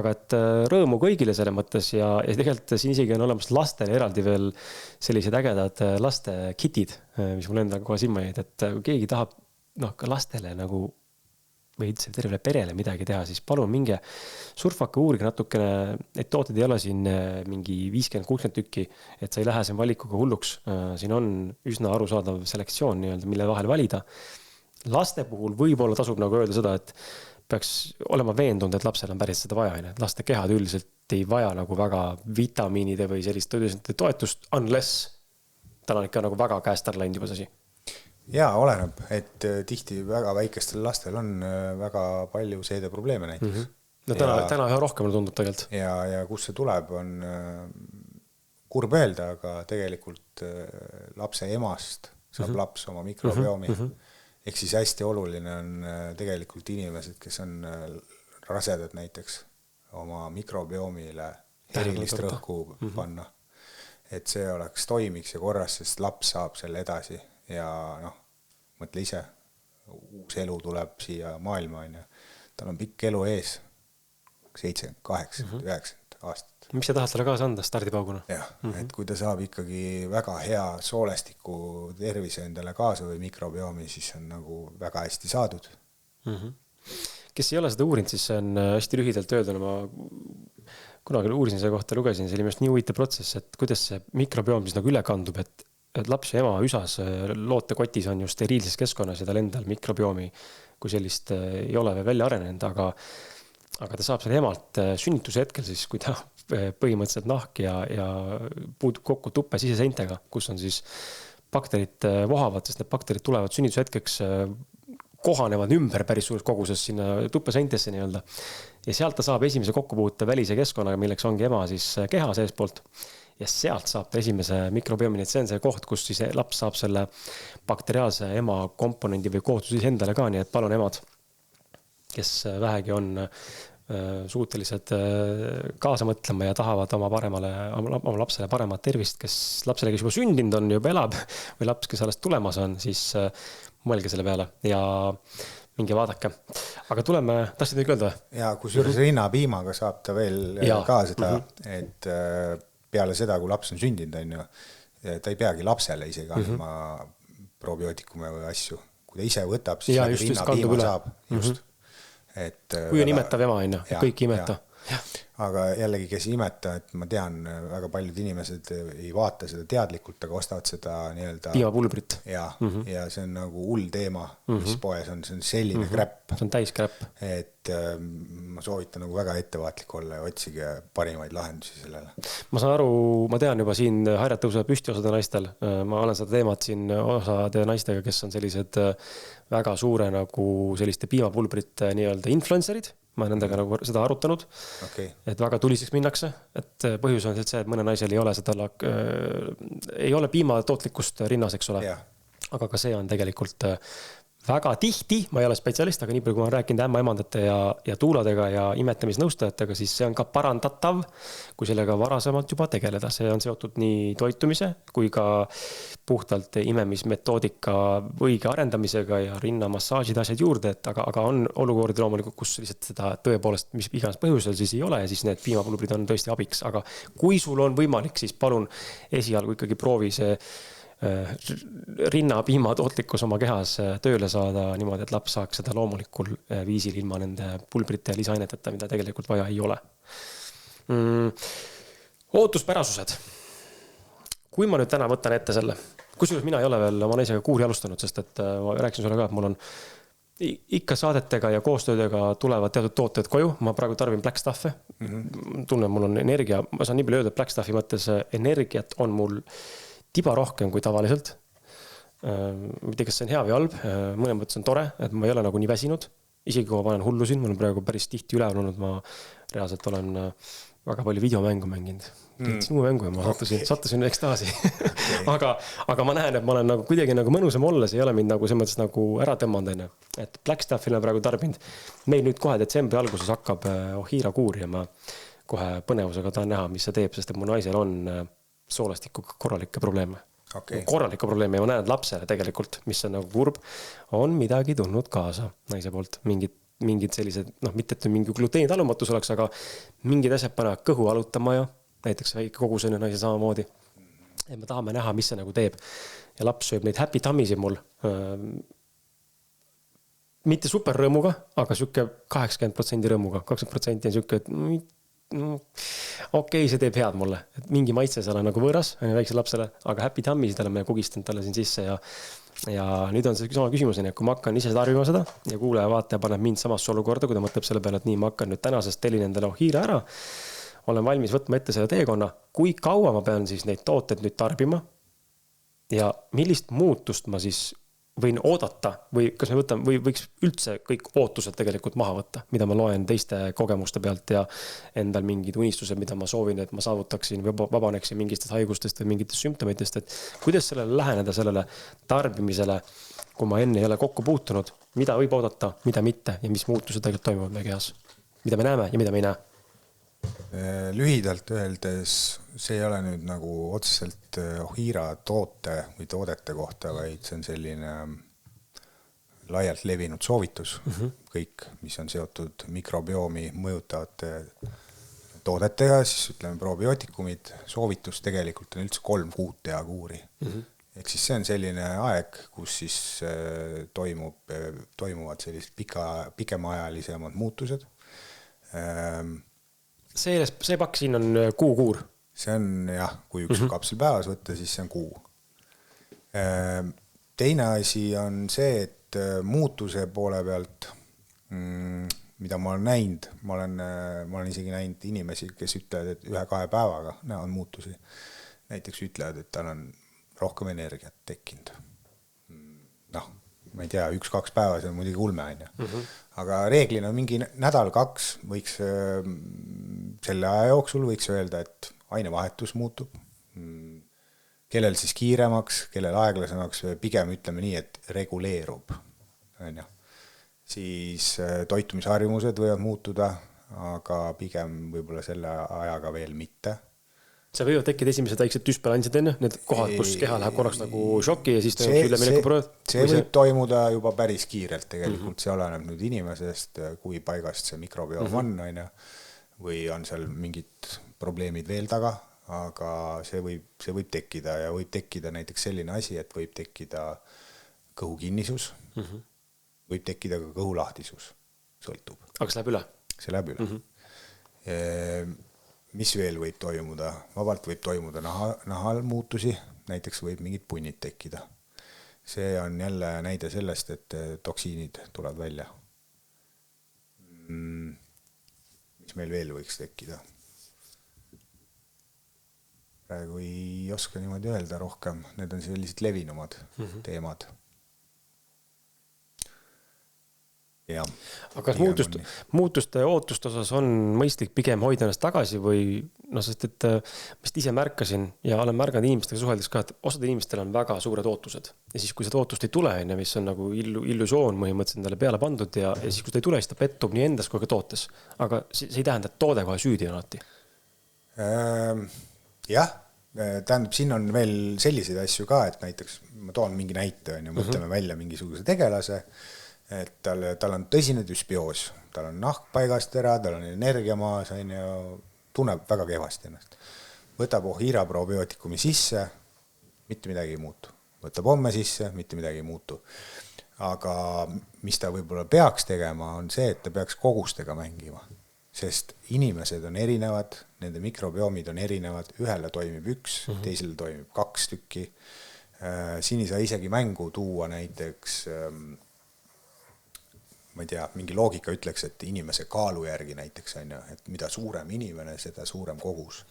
aga et rõõmu kõigile selle mõttes ja tegelikult siin isegi on olemas lastele eraldi veel sellised ägedad laste kitid, mis mul endal kohe silma jäid, et kui keegi tahab ka lastele nagu või tervele perele midagi teha, siis palun minge surfake uurige natukene, et tooted ei ole siin mingi 50-60 tükki, et sa ei lähe siin valikuga hulluks. Siin on üsna arusaadav selektsioon, mille vahel valida. Laste puhul võib-olla tasub nagu öelda seda, et peaks olema veendunud, et lapsel on päris seda vaja. Laste kehad üldiselt ei vaja nagu väga vitamiinide või sellist toetust, unless tal on ikka nagu väga käest ära läinud juba see asi. Jaa, oleneb, et tihti väga väikestel lastel on väga palju seedeprobleeme näiteks. No täna üha rohkem tundub tegelikult. Ja kus see tuleb, on kurb öelda, aga tegelikult lapse emast saab laps oma mikrobiomi. Ehk siis hästi oluline on tegelikult inimesed, kes on rasedad näiteks, oma mikrobiomile erilist rõhku panna. Et see oleks toimiks ja korras, sest laps saab selle edasi. Ja mõtle ise, uus elu tuleb siia maailma, tal on pikk elu ees, 7, 8, 9 aastat. Mis sa tahad talle kaasa anda stardipauguna? Jah, et kui ta saab ikkagi väga hea soolestiku tervise endale kaasa või mikrobiomi, siis on nagu väga hästi saadud. Kes ei ole seda uurinud, siis see on hästi lühidalt öelduna, ma kunagi uurisin selle kohta, lugesin, see oli mest nii huvitav protsess, et kuidas see mikrobiom siis nagu üle kandub, et laps ja ema üsas lootekotis on ju steriilses keskkonnas ja tal endal mikrobiomi, kui sellist ei ole veel välja arenenud, aga ta saab selle emalt sünnituse hetkel siis, kui ta põhimõtteliselt nahk ja puutub kokku tuppe siseseintega, kus on siis bakterid vohavad, sest need bakterid tulevad sünnitushetkeks, kohanevad ümber päris suures koguses sinna tuppeseintesse nii-öelda. Ja sealt ta saab esimese kokkupuute välise keskkonnaga, milleks ongi ema siis keha seespoolt. Ja sealt saab ta esimese mikrobiomi, et see on see koht, kus siis laps saab selle bakteriaalse ema komponendi või koostu siis endale ka, nii et palun emad, kes vähegi on suutelised kaasa mõtlema ja tahavad oma lapsele paremat tervist, kes lapsele, kes juba sündinud on, juba elab või laps, kes alles tulemas on, siis mõelge selle peale ja minge vaadake. Aga tuleme, tahtsid nüüd öelda? Ja kusjuures rinnapiimaga saab ta veel ka seda, et peale seda, kui laps on sündinud, on ju, ta ei peagi lapsele isegi andma probiootikume või asju. Kui ta ise võtab, siis rinnapiima saab. Just. Kui on imetav ema, on ju, kõik imeta. Aga jällegi, kes ei imeta, et ma tean, väga paljud inimesed ei vaata seda teadlikult, aga ostavad seda nii-öelda piimapulbrit. Ja see on nagu hull teema, mis poes on, see on selline kräpp. See on täis kräpp. Et ma soovitan nagu väga ettevaatlik olla ja otsige parimaid lahendusi sellele. Ma saan aru, ma tean juba siin harjad tõuseb püsti osade naistel. Ma olen seda teemat siin osade naistega, kes on sellised väga suure nagu selliste piimapulbrite nii-öelda influencerid. Ma olen nendega nagu seda arutanud, et väga tuliseks minnakse, et põhjus on see, et mõne naisel ei ole seda, ei ole piimatootlikkust rinnas, eks ole. Aga ka see on tegelikult väga tihti, ma ei ole spetsialist, aga nii palju, kui ma olen rääkinud ämmaemandate ja tuuladega ja imetamisnõustajatega, siis see on ka parandatav, kui sellega varasemalt juba tegeleda. See on seotud nii toitumise kui ka puhtalt imemismetoodika õige arendamisega ja rinnamassaažid asjad juurde, aga on olukordi loomulikult, kus lihtsalt seda tõepoolest, mis iganes põhjusel siis ei ole ja siis need piimapulbrid on tõesti abiks. Aga kui sul on võimalik, siis palun esialgu ikkagi proovi see rinnapiima tootlikkus oma kehas tööle saada niimoodi, et laps saaks seda loomulikul viisil ilma nende pulbrite ja lisaaineteta, mida tegelikult vaja ei ole. Ootuspärasused. Kui ma nüüd täna võtan ette selle, kusjuures mina ei ole veel oma naisega kuuri alustanud, sest et ma rääkisin sulle ka, et mul on ikka saadetega ja koostöödega tulevad teatud tooted koju. Ma praegu tarbin Black Stuffi. Tunnen, mul on energia. Ma saan nii palju öelda, et Black Stuffi mõttes energiat on mul tiba rohkem kui tavaliselt. Mitte kas see on hea või halb, mõne mõttes on tore, et ma ei ole nagu nii väsinud. Isegi kui ma panen hullu siin, mul on praegu päris tihti üleval olnud, ma reaalselt olen väga palju videomängu mänginud. Sinu mängu ja ma sattusin ekstaasi. aga ma näen, et ma olen nagu kuidagi nagu mõnusam olles, ei ole mind nagu selles mõttes nagu ära tõmmanud. Et Black Stuffil on praegu tarbinud. Meil nüüd kohe detsembri alguses hakkab Ohira kuur ja ma kohe põnevusega tahan näha, mis see teeb, sest et mu naisel on soolastiku korralikke probleeme. Korralikku probleeme ja ma näen, et lapsele tegelikult, mis on nagu kurb, on midagi tulnud kaasa naise poolt. Mingid sellised, mitte et mingi gluteenitalumatus oleks, aga mingid asjad panevad kõhu alutama ja näiteks väike kogusõnne naise samamoodi. Et me tahame näha, mis see nagu teeb. Ja laps sööb neid happy tummy'si mul. Mitte super rõõmuga, aga sükke 80% rõõmuga. 20% on sükke, et okei, see teeb head mulle. Et mingi maitse seal on nagu võõras väikse lapsele, aga happy tummy'si talle me kugistanud talle siin sisse ja nüüd on see sama küsimus, et kui ma hakkan ise tarbima seda ja kuulaja vaataja paneb mind samasse olukorda, kui ta mõtleb selle peale, et nii ma hakkan nüüd tänasest tellin endale Ohira ära, olen valmis võtma ette selle teekonna, kui kaua ma pean siis neid tooted nüüd tarbima ja millist muutust ma siis võin oodata või kas me võtame või võiks üldse kõik ootused tegelikult maha võtta, mida ma loen teiste kogemuste pealt ja endal mingid unistused, mida ma soovin, et ma saavutaksin või vabaneksin mingistest haigustest või mingitest sümptomitest, et kuidas sellele läheneda sellele tarbimisele, kui ma enne ei ole kokku puutunud, mida võib oodata, mida mitte ja mis muutused tegelikult toimuvad meie kehas, mida me näeme ja mida me ei näe. Lühidalt öeldes see ei ole nüüd nagu otseselt Ohira toote või toodete kohta, vaid see on selline laialt levinud soovitus. Kõik, mis on seotud mikrobiomi mõjutavate toodetega, siis ütleme probiootikumid, soovitus tegelikult on üldse 3 kuud teha kuuri. Ehk siis see on selline aeg, kus siis toimuvad sellised pikemaajalisemad muutused. See pakk siin on kuur. See on jah, kui üks kapsel päevas võtta, siis see on kuu. Teine asi on see, et muutuse poole pealt, mida ma olen näinud, ma olen isegi näinud inimesi, kes ütlevad, et 1-2 päevaga näevad muutusi. Näiteks ütlevad, et tal on rohkem energiat tekkinud. Noh, ma ei tea, 1-2 päeva, see on muidugi ulme, aga reeglina mingi nädal-2 võiks selle aja jooksul võiks öelda, et ainevahetus muutub. Kellel siis kiiremaks, kellel aeglasemaks, pigem ütleme nii, et reguleerub. Siis toitumisharjumused võivad muutuda, aga pigem võib-olla selle ajaga veel mitte. See võivad tekkida esimesed väiksed tüspelansid enne, need kohad, kus keha läheb korraks nagu šoki ja siis toimub üleminekuprojeed. See võib toimuda juba päris kiirelt tegelikult, see oleneb nüüd inimesest, kui paigast see mikrobiom on, või on seal mingid probleemid veel taga, aga see võib tekkida ja võib tekkida näiteks selline asi, et võib tekkida kõhukinnisus, võib tekkida ka kõhulahtisus, sõltub. Aga see läheb üle? See läheb üle. Mis veel võib toimuda? Vabalt võib toimuda nahal muutusi, näiteks võib mingid punnid tekkida. See on jälle näide sellest, et toksiinid tulevad välja. Mis meil veel võiks tekkida? Praegu ei oska niimoodi öelda rohkem, need on sellised levinumad teemad. Ja. Aga muutuste ja ootuste osas on mõistlik pigem hoida ennast tagasi või sest et mis ise märkasin ja olen märganud inimestega suheldes ka, et osad inimestel on väga suured ootused ja siis kui seda ootust ei tule, mis on nagu illusioon põhimõtteliselt endale peale pandud ja siis kui ta ei tule, siis ta pettub nii endas kui ka tootes. Aga see ei tähenda, et toode kohe süüdi on alati. Jah, tähendab, siin on veel selliseid asju ka, et näiteks ma toon mingi näite ja mõtleme välja mingisuguse tegelase, et tal on tõsine düsbioos, tal on nahk paigast ära, tal on energia maas, tunneb väga kehvasti ennast. Võtab Ohira probiootikumi sisse, mitte midagi ei muutu. Võtab homme sisse, mitte midagi ei muutu. Aga mis ta võib-olla peaks tegema, on see, et ta peaks kogustega mängima. Sest inimesed on erinevad, nende mikrobiomid on erinevad, ühele toimib 1, teisele toimib 2 tükki. Siin ei saa isegi mängu tuua näiteks ma ei tea, mingi loogika ütleks, et inimese kaalu järgi näiteks on, et mida suurem inimene, seda suurem kogus.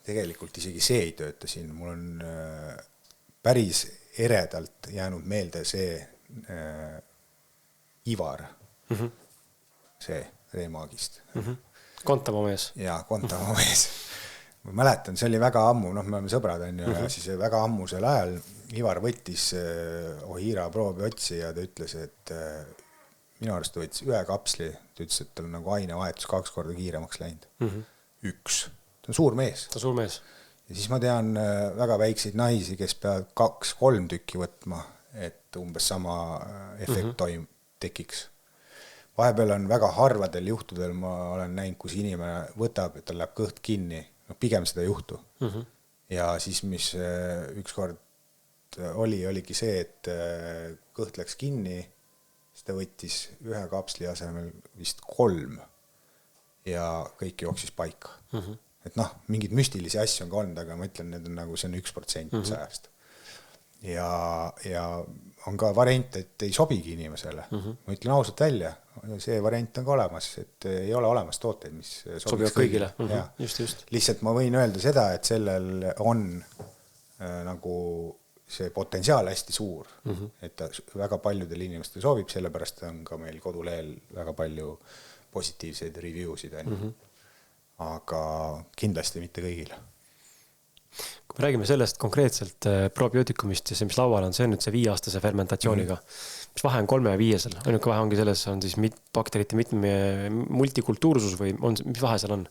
Tegelikult isegi see ei tööta siin. Mul on päris eredalt jäänud meelde see Ivar, see Reemagist. Kontamo mees. Jaa, Kontamo mees. Ma mäletan, see oli väga ammu, me oleme sõbrad, ja siis väga ammusel ajal Ivar võttis Ohira proobiotsi ja ta ütles, et minu arust ta võttis 1 kapsli, ta ütles, et tal on nagu ainevahetus 2 korda kiiremaks läinud. 1. Ta on suur mees. Ta on suur mees. Ja siis ma tean väga väikseid naisi, kes peavad 2-3 tükki võtma, et umbes sama efekt tekiks. Vahepeal on väga harvadel juhtudel, ma olen näinud, kus inimene võtab, et tal läheb kõht kinni. Pigem seda ei juhtu. Ja siis, mis ükskord oligi see, et kõht läks kinni, siis ta võttis 1 kapsli asemel vist 3 ja kõik jooksis paika. Et mingid müstilisi asju on ka olnud, aga ma ütlen, need on nagu see on 1% sajast. Ja on ka variant, et ei sobigi inimesele. Ma ütlen ausalt välja, see variant on ka olemas, et ei ole olemas tooteid, mis sobivad kõigile. Just. Lihtsalt ma võin öelda seda, et sellel on nagu see potentsiaal hästi suur, et ta väga paljudel inimestel sobib, sellepärast on ka meil kodulehel väga palju positiivseid reviewsid. Aga kindlasti mitte kõigile. Kui me räägime sellest konkreetselt probiootikumist ja see, mis laual on, see on nüüd see 5-aastase fermentatsiooniga. Mis vahe on 3 ja 5-sel? Ainuke vahe ongi selles, on siis bakterite multikultuursus või mis vahe seal on?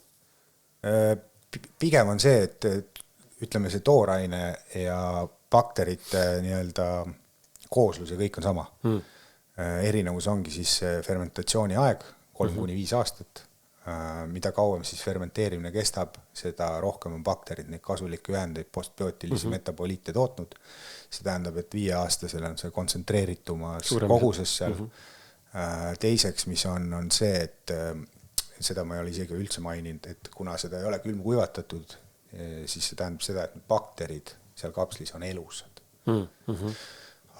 Pigem on see, et ütleme see tooraine ja bakterite nii-öelda kooslus ja kõik on sama. Erinevus ongi siis fermentatsiooni aeg, 3-5 aastat. Mida kauem siis fermenteerimine kestab, seda rohkem on bakterid neid kasulikke ühendeid postbiotilisi metaboliite tootnud. See tähendab, et 5-aastasel on see kontsentreeritumas koguses seal. Teiseks, mis on see, et seda ma ei ole isegi üldse maininud, et kuna seda ei ole külmkuivatatud, siis see tähendab seda, et bakterid seal kapslis on elusad.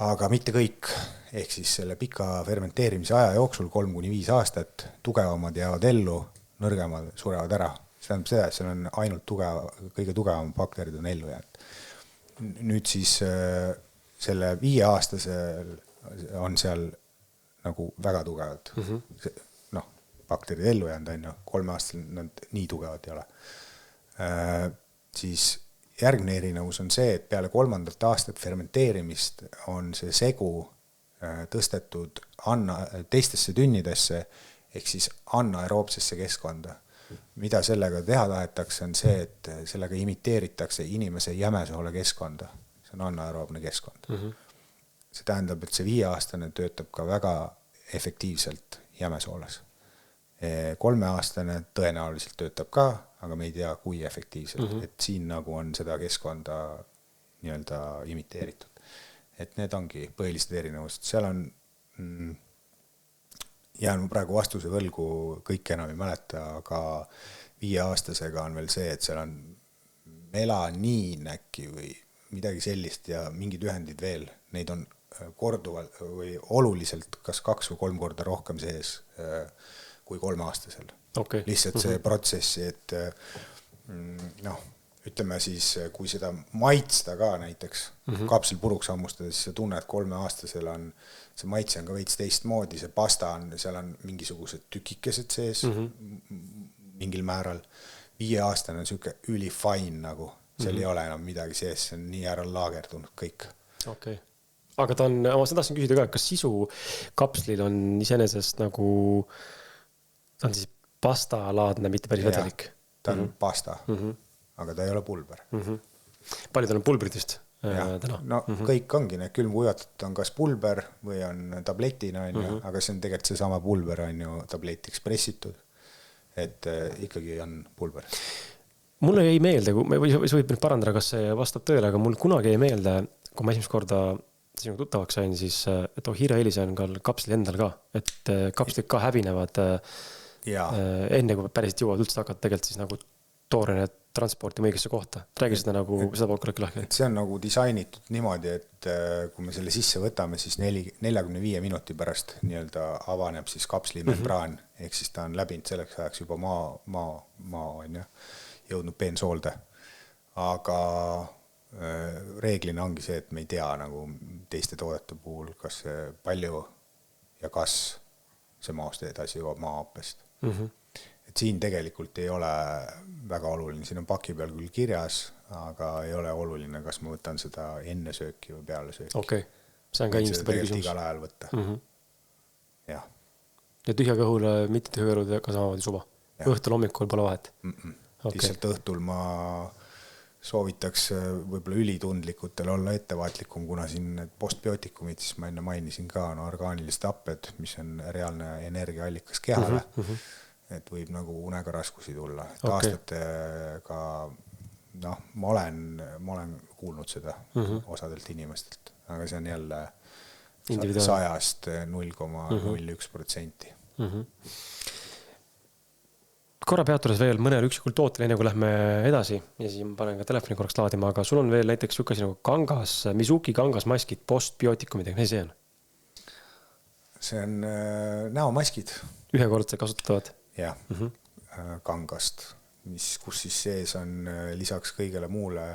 Aga mitte kõik, ehk siis selle pika fermenteerimise aja jooksul 3-5 aastat tugevamad jäävad ellu, nõrgemad surevad ära. See tähendab seda, et seal on ainult kõige tugevam bakterid on ellu jäänud. nüüd siis selle 5-aastasel on seal nagu väga tugevad. Noh, bakterid ellu jäänud, on ju, 3-aastasel nad nii tugevad ei ole. Siis järgmine erinevus on see, et peale 3. aastat fermenteerimist on see segu tõstetud teistesse tünnidesse ehk siis anaeroobsesse keskkonda. Mida sellega teha tahetakse, on see, et sellega imiteeritakse inimese jämesoole keskkonda. See on anaeroobne keskkond. See tähendab, et see 5-aastane töötab ka väga efektiivselt jämesooles. 3-aastane tõenäoliselt töötab ka, aga me ei tea, kui efektiivselt. Et siin nagu on seda keskkonda nii-öelda imiteeritud. Et need ongi põhilised erinevused. Seal on jään praegu vastuse võlgu, kõik enam ei mäleta, aga 5-aastasega on veel see, et seal on melaniin äkki või midagi sellist ja mingid ühendid veel. Neid on korduvalt või oluliselt kas 2 või 3 korda rohkem sees kui 3-aastasel. Okay. Lihtsalt see protsessi, et noh, ütleme siis, kui seda maitsta ka näiteks kapsel puruks hammustada, siis sa tunned, et 3-aastasel on see maitse on ka veits teistmoodi, see pasta on, seal on mingisugused tükikesed sees mingil määral. 5-aastane on siuke ülifine nagu, seal ei ole enam midagi sees, see on nii ära laagerdunud kõik. Okay. Aga ta on, ma tahtsin küsida ka, kas sisu kapslil on iseenesest nagu, ta on siis pastalaadne, mitte päris vedelik? Ta on pasta, aga ta ei ole pulber. Palju tal on pulbritest? Täna. No kõik ongi, need külmkuivatud on kas pulber või on tabletina, aga see on tegelikult see sama pulber on ju tabletiks pressitud, et ikkagi on pulber. Mulle ei meelde, või sa võid nüüd parandada, kas see vastab tõele, aga mul kunagi ei meelde, kui ma esimest korda sinuga tuttavaks sain, siis et Ohira Elise on ka kapslid endal ka, et kapslid ka hävinevad enne, kui päriselt jõuavad üldse hakata tegelikult siis nagu toorene transporti õigesse kohta. Räägi seda nagu, seda polnud lahki. See on nagu disainitud niimoodi, et kui me selle sisse võtame, siis 45 minuti pärast nii-öelda avaneb siis kapsli membraan, ehk siis ta on läbinud selleks ajaks juba maa on jõudnud peensoolde. Aga reeglina ongi see, et me ei tea nagu teiste toodete puhul, kas see palju ja kas see maast edasi jõuab maa-appest. Et siin tegelikult ei ole väga oluline, siin on paki peal küll kirjas, aga ei ole oluline, kas ma võtan seda enne sööki või peale sööki. Okei, see on ka inimeste palju küsimus. Igal ajal võtta. Jah. Ja tühja kõhule, mitte tühja kõhule ka samamoodi suva. Õhtul hommikul pole vahet. Lihtsalt õhtul ma soovitaks võib-olla ülitundlikutel olla ettevaatlikum, kuna siin need postbiootikumid, siis ma enne mainisin ka, on orgaanilised happed, mis on reaalne energiaallikas kehale. Et võib nagu unega raskusi tulla. Aastatega, noh, ma olen kuulnud seda osadelt inimestelt, aga see on jälle 100-st 0,01%. Korra peatudes veel mõnel üksikul tootel, enne kui lähme edasi ja siis ma panen ka telefoni korraks laadima, aga sul on veel näiteks sükasi nagu kangas, Mizuki kangasmaskid, postbiootikumid, mis see on? See on näomaskid. Ühekordse kasutatavad? Jah, kangast, kus siis sees on lisaks kõigele muule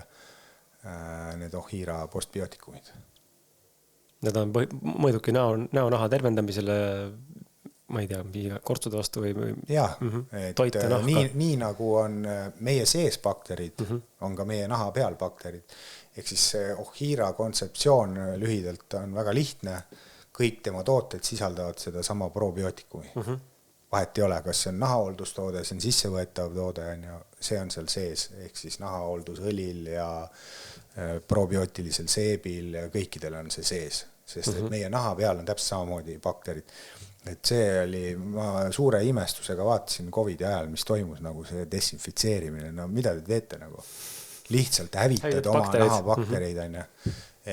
need Ohira postbiootikumid. Need on mõõduki näonaha tervendamisele, ma ei tea, kortsude vastu või jah, toite nahka. Nii nagu on meie sees bakterid, on ka meie naha peal bakterid. Ehk siis see Ohira kontseptsioon lühidalt on väga lihtne. Kõik tema tooted sisaldavad seda sama probiootikumi. Vahet ei ole, kas see on nahahooldustoode, see on sissevõetav toode, see on seal sees, ehk siis nahaholdusõlil ja probiootilisel seebil ja kõikidel on see sees, sest et meie naha peal on täpselt samamoodi bakterid. Et see oli, ma suure imestusega vaatasin COVID-i ajal, mis toimus nagu see desinfitseerimine, no mida te teete nagu? Lihtsalt hävitad oma naha baktereid,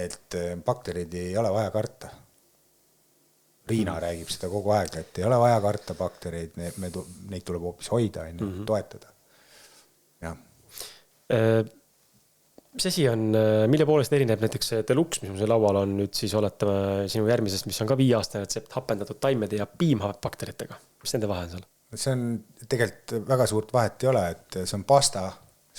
et bakterid ei ole vaja karta. Riina räägib seda kogu aeg, et ei ole vaja karta baktereid, neid tuleb hoopis hoida, toetada. Ja. Mis asi on, mille poolest erineb näiteks Deluxe, mis meil laual on nüüd siis oletame sinu järgmisest, mis on ka 5-aastane retsept hapendatud taimede ja piimhabakteritega. Mis nende vahe on seal? See on tegelikult väga suurt vahet ei ole, et see on pasta,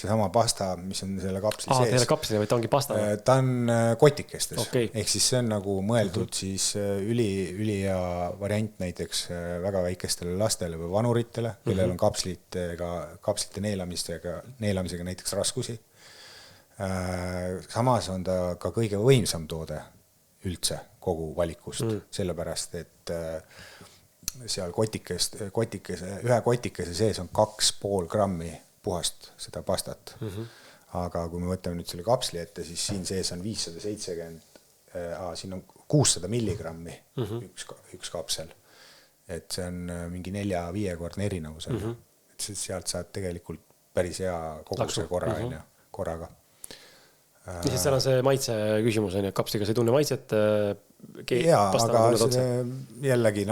seesama pasta, mis on selle kapsli sees. Teile kapsli, või ta ongi pasta? Ta on kotikestes. Okay. Ehk siis see on nagu mõeldud siis ülihea variant näiteks väga väikestele lastele või vanuritele, kellel on kapslite neelamisega näiteks raskusi. Samas on ta ka kõige võimsam toode üldse kogu valikust, sellepärast, et seal ühe kotikese sees on 2,5 grammi puhast seda pastat. Aga kui me võtame nüüd selle kapsli ette, siis siin sees on 570, siin on 600 milligrammi üks kapsel. Et see on mingi 4-5 kordne erinevus. Et sealt saad tegelikult päris hea koguse korraga. Ja siis seal on see maitse küsimus, kapsliga see tunne maitset. Aga jällegi,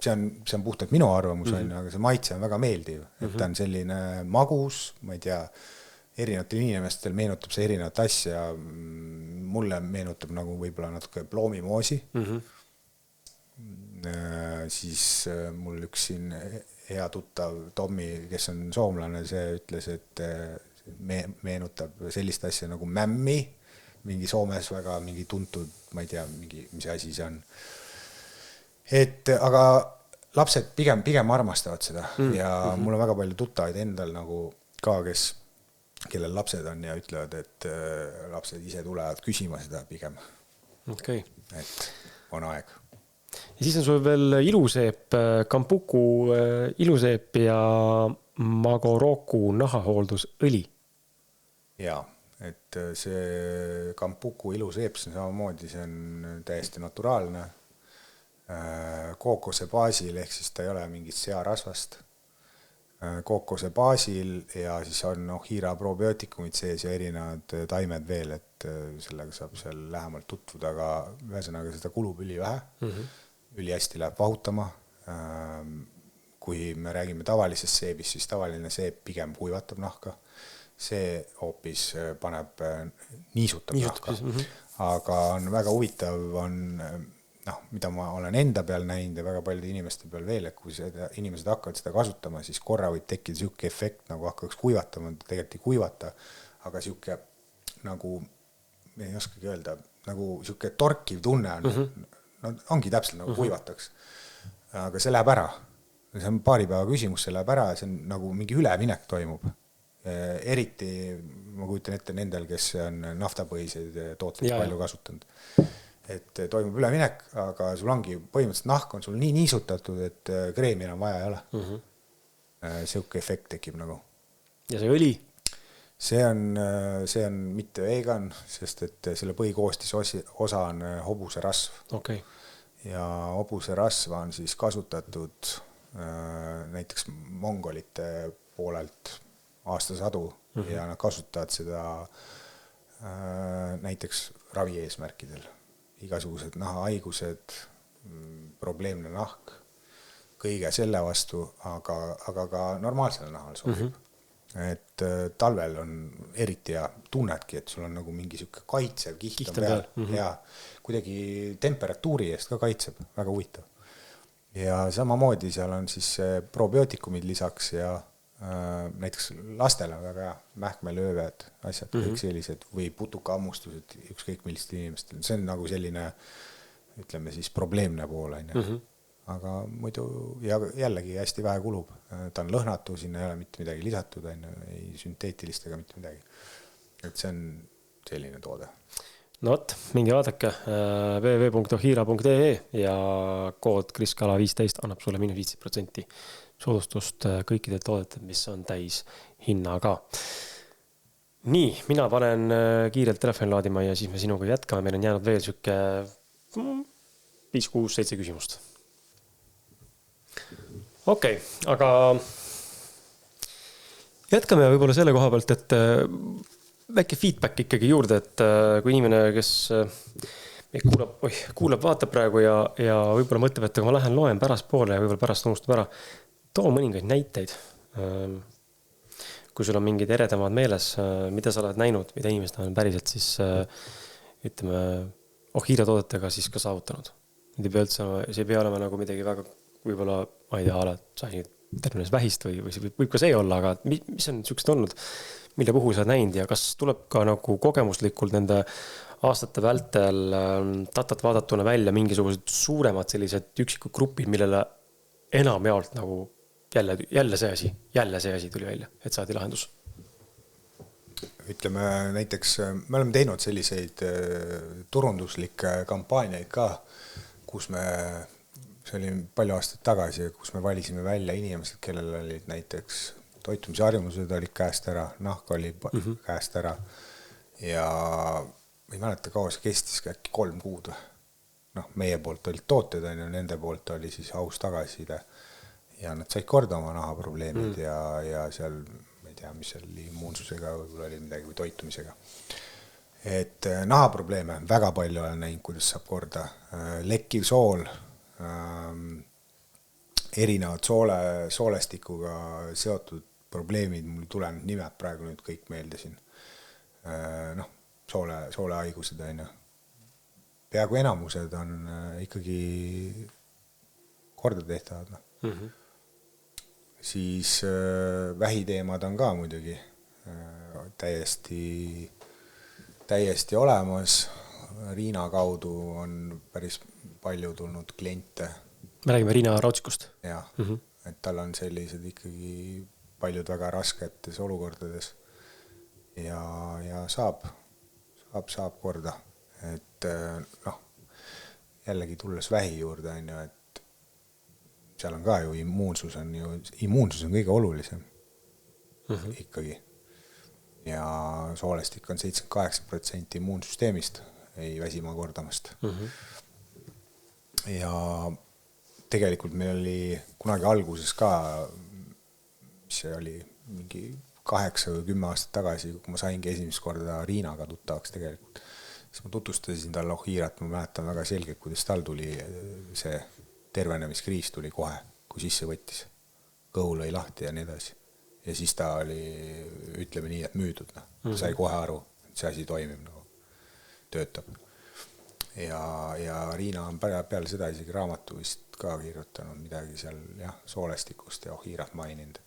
see on puhtalt minu arvamus, aga see maitse on väga meeldiv. Et ta on selline magus, ma ei tea, erinevatel inimestel meenutab see erinevat asja. Mulle meenutab nagu võib-olla natuke ploomimoosi. Siis mul üks siin hea tuttav Tommi, kes on soomlane, see ütles, et meenutab sellist asja nagu mämmi, mingi Soomes väga mingi tuntud, ma ei tea, mis asi see on. Aga lapsed pigem armastavad seda ja mul on väga palju tuttavaid endal nagu ka, kellel lapsed on ja ütlevad, et lapsed ise tulevad küsima seda pigem. Okay. Et on aeg. Ja siis on sul veel iluseep, Kampuku iluseep ja Magoroku nahahooldusõli. Jaa, et see Kampuku iluseep, see on samamoodi, see on täiesti naturaalne. Kookose baasil, ehk siis ta ei ole mingit searasvast. Kookose baasil ja siis on Hiira probiootikumid sees ja erinevad taimed veel, et sellega saab seal lähemalt tutvuda, aga ühesõnaga seda kulub ülivähe. Üli hästi läheb vahutama. Kui me räägime tavalisest seebist, siis tavaline seeb pigem kuivatab nahka. See hoopis paneb niisutab nahka. Aga on väga huvitav, mida ma olen enda peal näinud ja väga paljude inimeste peal veel, et kui inimesed hakkavad seda kasutama, siis korra võib tekkida siuke efekt, nagu hakkaks kuivatama, tegelikult ei kuivata, aga siuke nagu, me ei oskagi öelda, nagu siuke torkiv tunne on, ongi täpselt nagu kuivataks. Aga see läheb ära. See on paari päeva küsimus, see läheb ära ja see on nagu mingi üleminek toimub. Eriti, ma kujutan ette nendel, kes on naftapõhiseid tooteid palju kasutanud. Et toimub üleminek, aga sul ongi põhimõtteliselt nahk on sul nii niisutatud, et kreemi enam vaja ei ole. Siuke efekt tekib nagu. Ja see õli? See on mitte vegan, sest et selle põhikoostis osa on hobuse rasv. Okay. Ja hobuse rasva on siis kasutatud näiteks mongolite poolelt aastasadu ja nad kasutavad seda näiteks ravi eesmärkidel. Igasugused nahahaigused, probleemne nahk, kõige selle vastu, aga ka normaalsel nahal sobib. Et talvel on eriti ja tunnedki, et sul on nagu mingi siuke kaitsev kiht on peal ja kuidagi temperatuuri eest ka kaitseb, väga huvitav. Ja samamoodi seal on siis probiootikumid lisaks ja näiteks lastele väga hea, mähkmelöövad asjad, kõik sellised või putukaammustused ükskõik millistel inimestel. See on nagu selline, ütleme siis probleemne pool. Aga muidu jällegi hästi vähe kulub. Ta on lõhnatu, sinna ei ole mitte midagi lisatud, ei sünteetilist ega mitte midagi. Et see on selline toode. No võt, mingi vaadake www.hiira.ee ja kood kriskala15 annab sulle -15% soodustust kõikidel toodetel, mis on täis hinnaga. Nii, mina panen kiirelt telefoni laadima ja siis me sinuga jätkame. Meil on jäänud veel siuke 5, 6, 7 küsimust. Okei, aga jätkame võib-olla selle koha pealt, et väike feedback ikkagi juurde, et kui inimene, kes kuulab, vaatab praegu ja võib-olla mõtleb, et ma lähen loen pärast poole ja võib-olla pärast unustab ära, too mõningaid näiteid. Kui sul on mingid eredamad meeles, mida sa oled näinud, mida inimesed on päriselt siis, ütleme, Hiira toodetega siis ka saavutanud. See ei pea olema nagu midagi väga, võib-olla, ma ei tea, sa tervenes vähist või see võib ka see olla, aga mis on niisugused olnud, mille puhul sa näinud ja kas tuleb ka nagu kogemuslikult nende aastate vältel datat vaadatuna välja mingisugused suuremad sellised üksikud grupid, millele enamjaolt nagu jälle see asi tuli välja, et saadi lahendus? Ütleme näiteks, me oleme teinud selliseid turunduslikke kampaaniaid ka, kus see oli palju aastaid tagasi, kus me valisime välja inimesed, kellel olid näiteks toitumisharjumused olid käest ära, nahk oli käest ära ja ei mäleta, kaua see kestis äkki 3 kuud. Meie poolt olid tooted, nende poolt oli siis aus tagasiside ja nad said korda oma nahaprobleemid ja seal, ma ei tea, mis seal immuunsusega võib-olla oli midagi või toitumisega. Et nahaprobleeme väga palju olen näinud, kuidas saab korda. Lekkiv sool, erinevad soolestikuga seotud probleemid, mul tulenud nimed praegu nüüd kõik meelde siin. Soolehaigused on. Peaaegu enamused on ikkagi korda tehtavad. Siis vähiteemad on ka muidugi täiesti olemas. Riina kaudu on päris palju tulnud kliente. Me räägime Riina Raudsikust. Jah, et tal on sellised ikkagi paljud väga rasketes olukordades ja saab korda. Et jällegi tulles vähi juurde on ju, et seal on ka ju immuunsus on kõige olulisem ikkagi. Ja soolestik on 78% immuunsüsteemist, ei väsima kordamast. Ja tegelikult meil oli kunagi alguses ka, mis see oli, mingi 8 või 10 aastat tagasi, kui ma saingi esimest korda Riinaga tuttavaks tegelikult. Siis ma tutvustasin talle Ohirat, ma mäletan väga selgelt, kuidas tal tuli see tervenemiskriis tuli kohe, kui sisse võttis. Kõhu lõi lahti ja nii edasi. Ja siis ta oli, ütleme nii, et müüdud. Ta sai kohe aru, et see asi toimib, töötab. Ja Riina on peale seda isegi raamatu vist ka kirjutanud midagi seal soolestikust ja Ohirat maininud.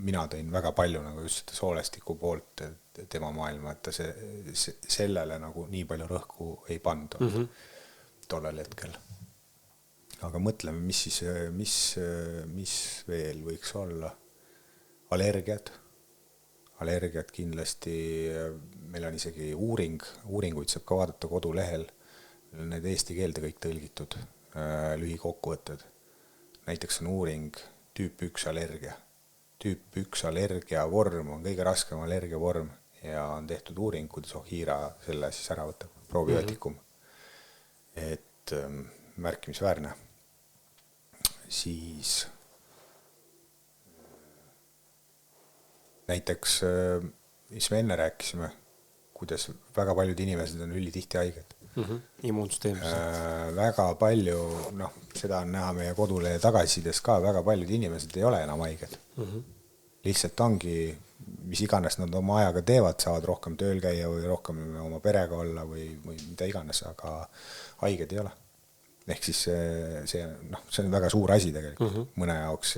Mina tõin väga palju just seda soolestiku poolt tema maailma, et ta sellele nii palju rõhku ei pandu tollel hetkel. Aga mõtleme, mis veel võiks olla. Allergiad kindlasti, meil on isegi uuringuid saab ka vaadata kodulehel, need eesti keelde kõik tõlgitud, lühikokkuvõtted. Näiteks on uuring tüüp 1 allergia. Tüüp 1 allergia vorm on kõige raskem allergia vorm ja on tehtud uuring, kuidas Ohira selle siis ära võtab, probiootikum. Et märkimisväärne. Siis näiteks, mis me enne rääkisime, kuidas väga paljud inimesed on ülitihti haiged. Immuunsüsteemis. Väga palju, seda on näha meie kodulehe tagasisides ka, väga paljud inimesed ei ole enam haiged. Lihtsalt ongi, mis iganes nad oma ajaga teevad, saavad rohkem tööl käia või rohkem oma perega olla või mida iganes, aga haiged ei ole. Ehk siis see on väga suur asi tegelikult. Mõne jaoks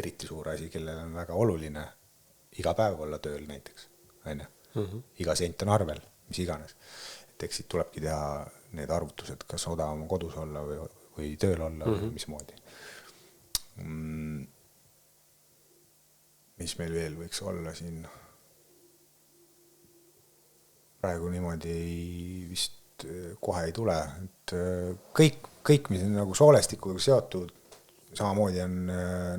eriti suur asi, kellel on väga oluline iga päev olla tööl näiteks. Iga sent on arvel, mis iganes. Et eks siit tulebki teha need arvutused, kas odavam kodus olla või tööl olla või mismoodi. Mis meil veel võiks olla siin? Praegu niimoodi vist kohe ei tule. Et kõik, mis on nagu soolestikuga seotud, samamoodi on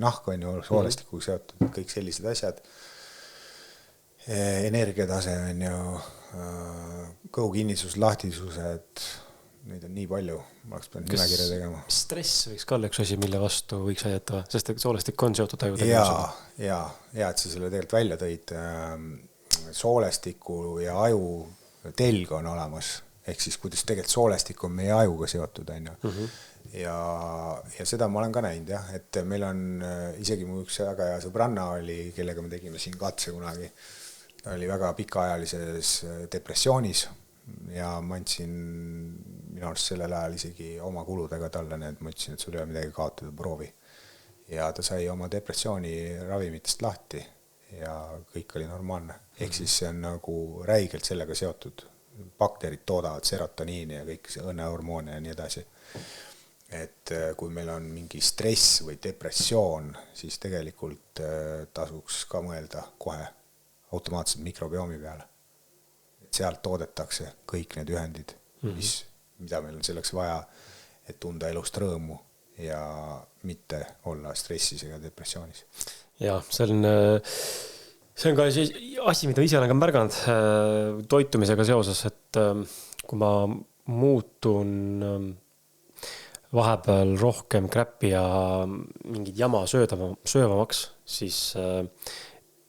nahk on ju soolestikuga seotud, kõik sellised asjad. Energiatase on ju, kõhukinnisus, lahtisused, neid on nii palju, ma oleks pidanud nimekirja tegema. Stress võiks ka olla üks asi, mille vastu võiks aidata, sest soolestik on seotud ajude. Ja, et sa selle tegelikult välja tõid. Soolestiku ja aju telg on olemas, ehk siis kuidas tegelikult soolestik on meie ajuga seotud. Ja seda ma olen ka näinud, et meil on isegi mu üks väga hea sõbranna oli, kellega me tegime siin katse kunagi. Ta oli väga pikaajalises depressioonis ja ma andsin minu arust sellel ajal isegi oma kuludega talle need, ma ütlesin, et sul ei ole midagi kaotada, proovi. ja ta sai oma depressiooni ravimitest lahti ja kõik oli normaalne. Ehk siis see on nagu räigelt sellega seotud. Bakterid toodavad serotoniini ja kõik õnnehormoone ja nii edasi. Et kui meil on mingi stress või depressioon, siis tegelikult tasuks ka mõelda kohe automaatselt mikrobiomi peale. Et sealt toodetakse kõik need ühendid, mida meil on selleks vaja, et tunda elust rõõmu ja mitte olla stressis ega depressioonis. Ja, see on ka asi, mida ise olen ka märganud toitumisega seoses, et kui ma muutun vahepeal rohkem kräppi ja mingid jama söövamaks, siis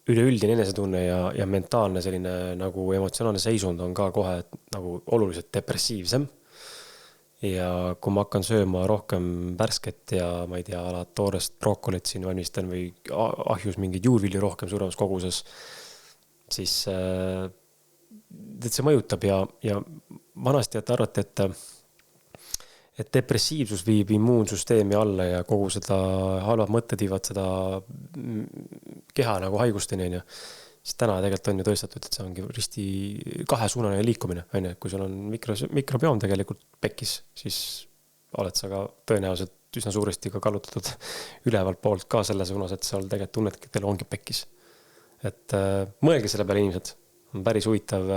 üleüldine enesetunne ja mentaalne selline nagu emotsionaalne seisund on ka kohe nagu oluliselt depressiivsem. Ja kui ma hakkan sööma rohkem värsket ja ma ei tea, toorest brokkolit siin valmistan või ahjus mingid juurvilju rohkem suuremas koguses, siis see mõjutab ja vanasti arvati, et depressiivsus viib immuunsüsteemi alla ja kogu seda halvad mõtted viivad seda keha nagu haigusteni, siis täna tegelikult on ju tõestatud, et see ongi risti kahesuunaline liikumine. Kui sul on mikrobioom tegelikult pekkis, siis oled sa ka tõenäoliselt üsna suuresti ka kallutatud ülevalt poolt ka selle suunas, et seal tegelikult tunnedki, et teil ongi pekkis. Et mõelge selle peale inimesed. On päris huvitav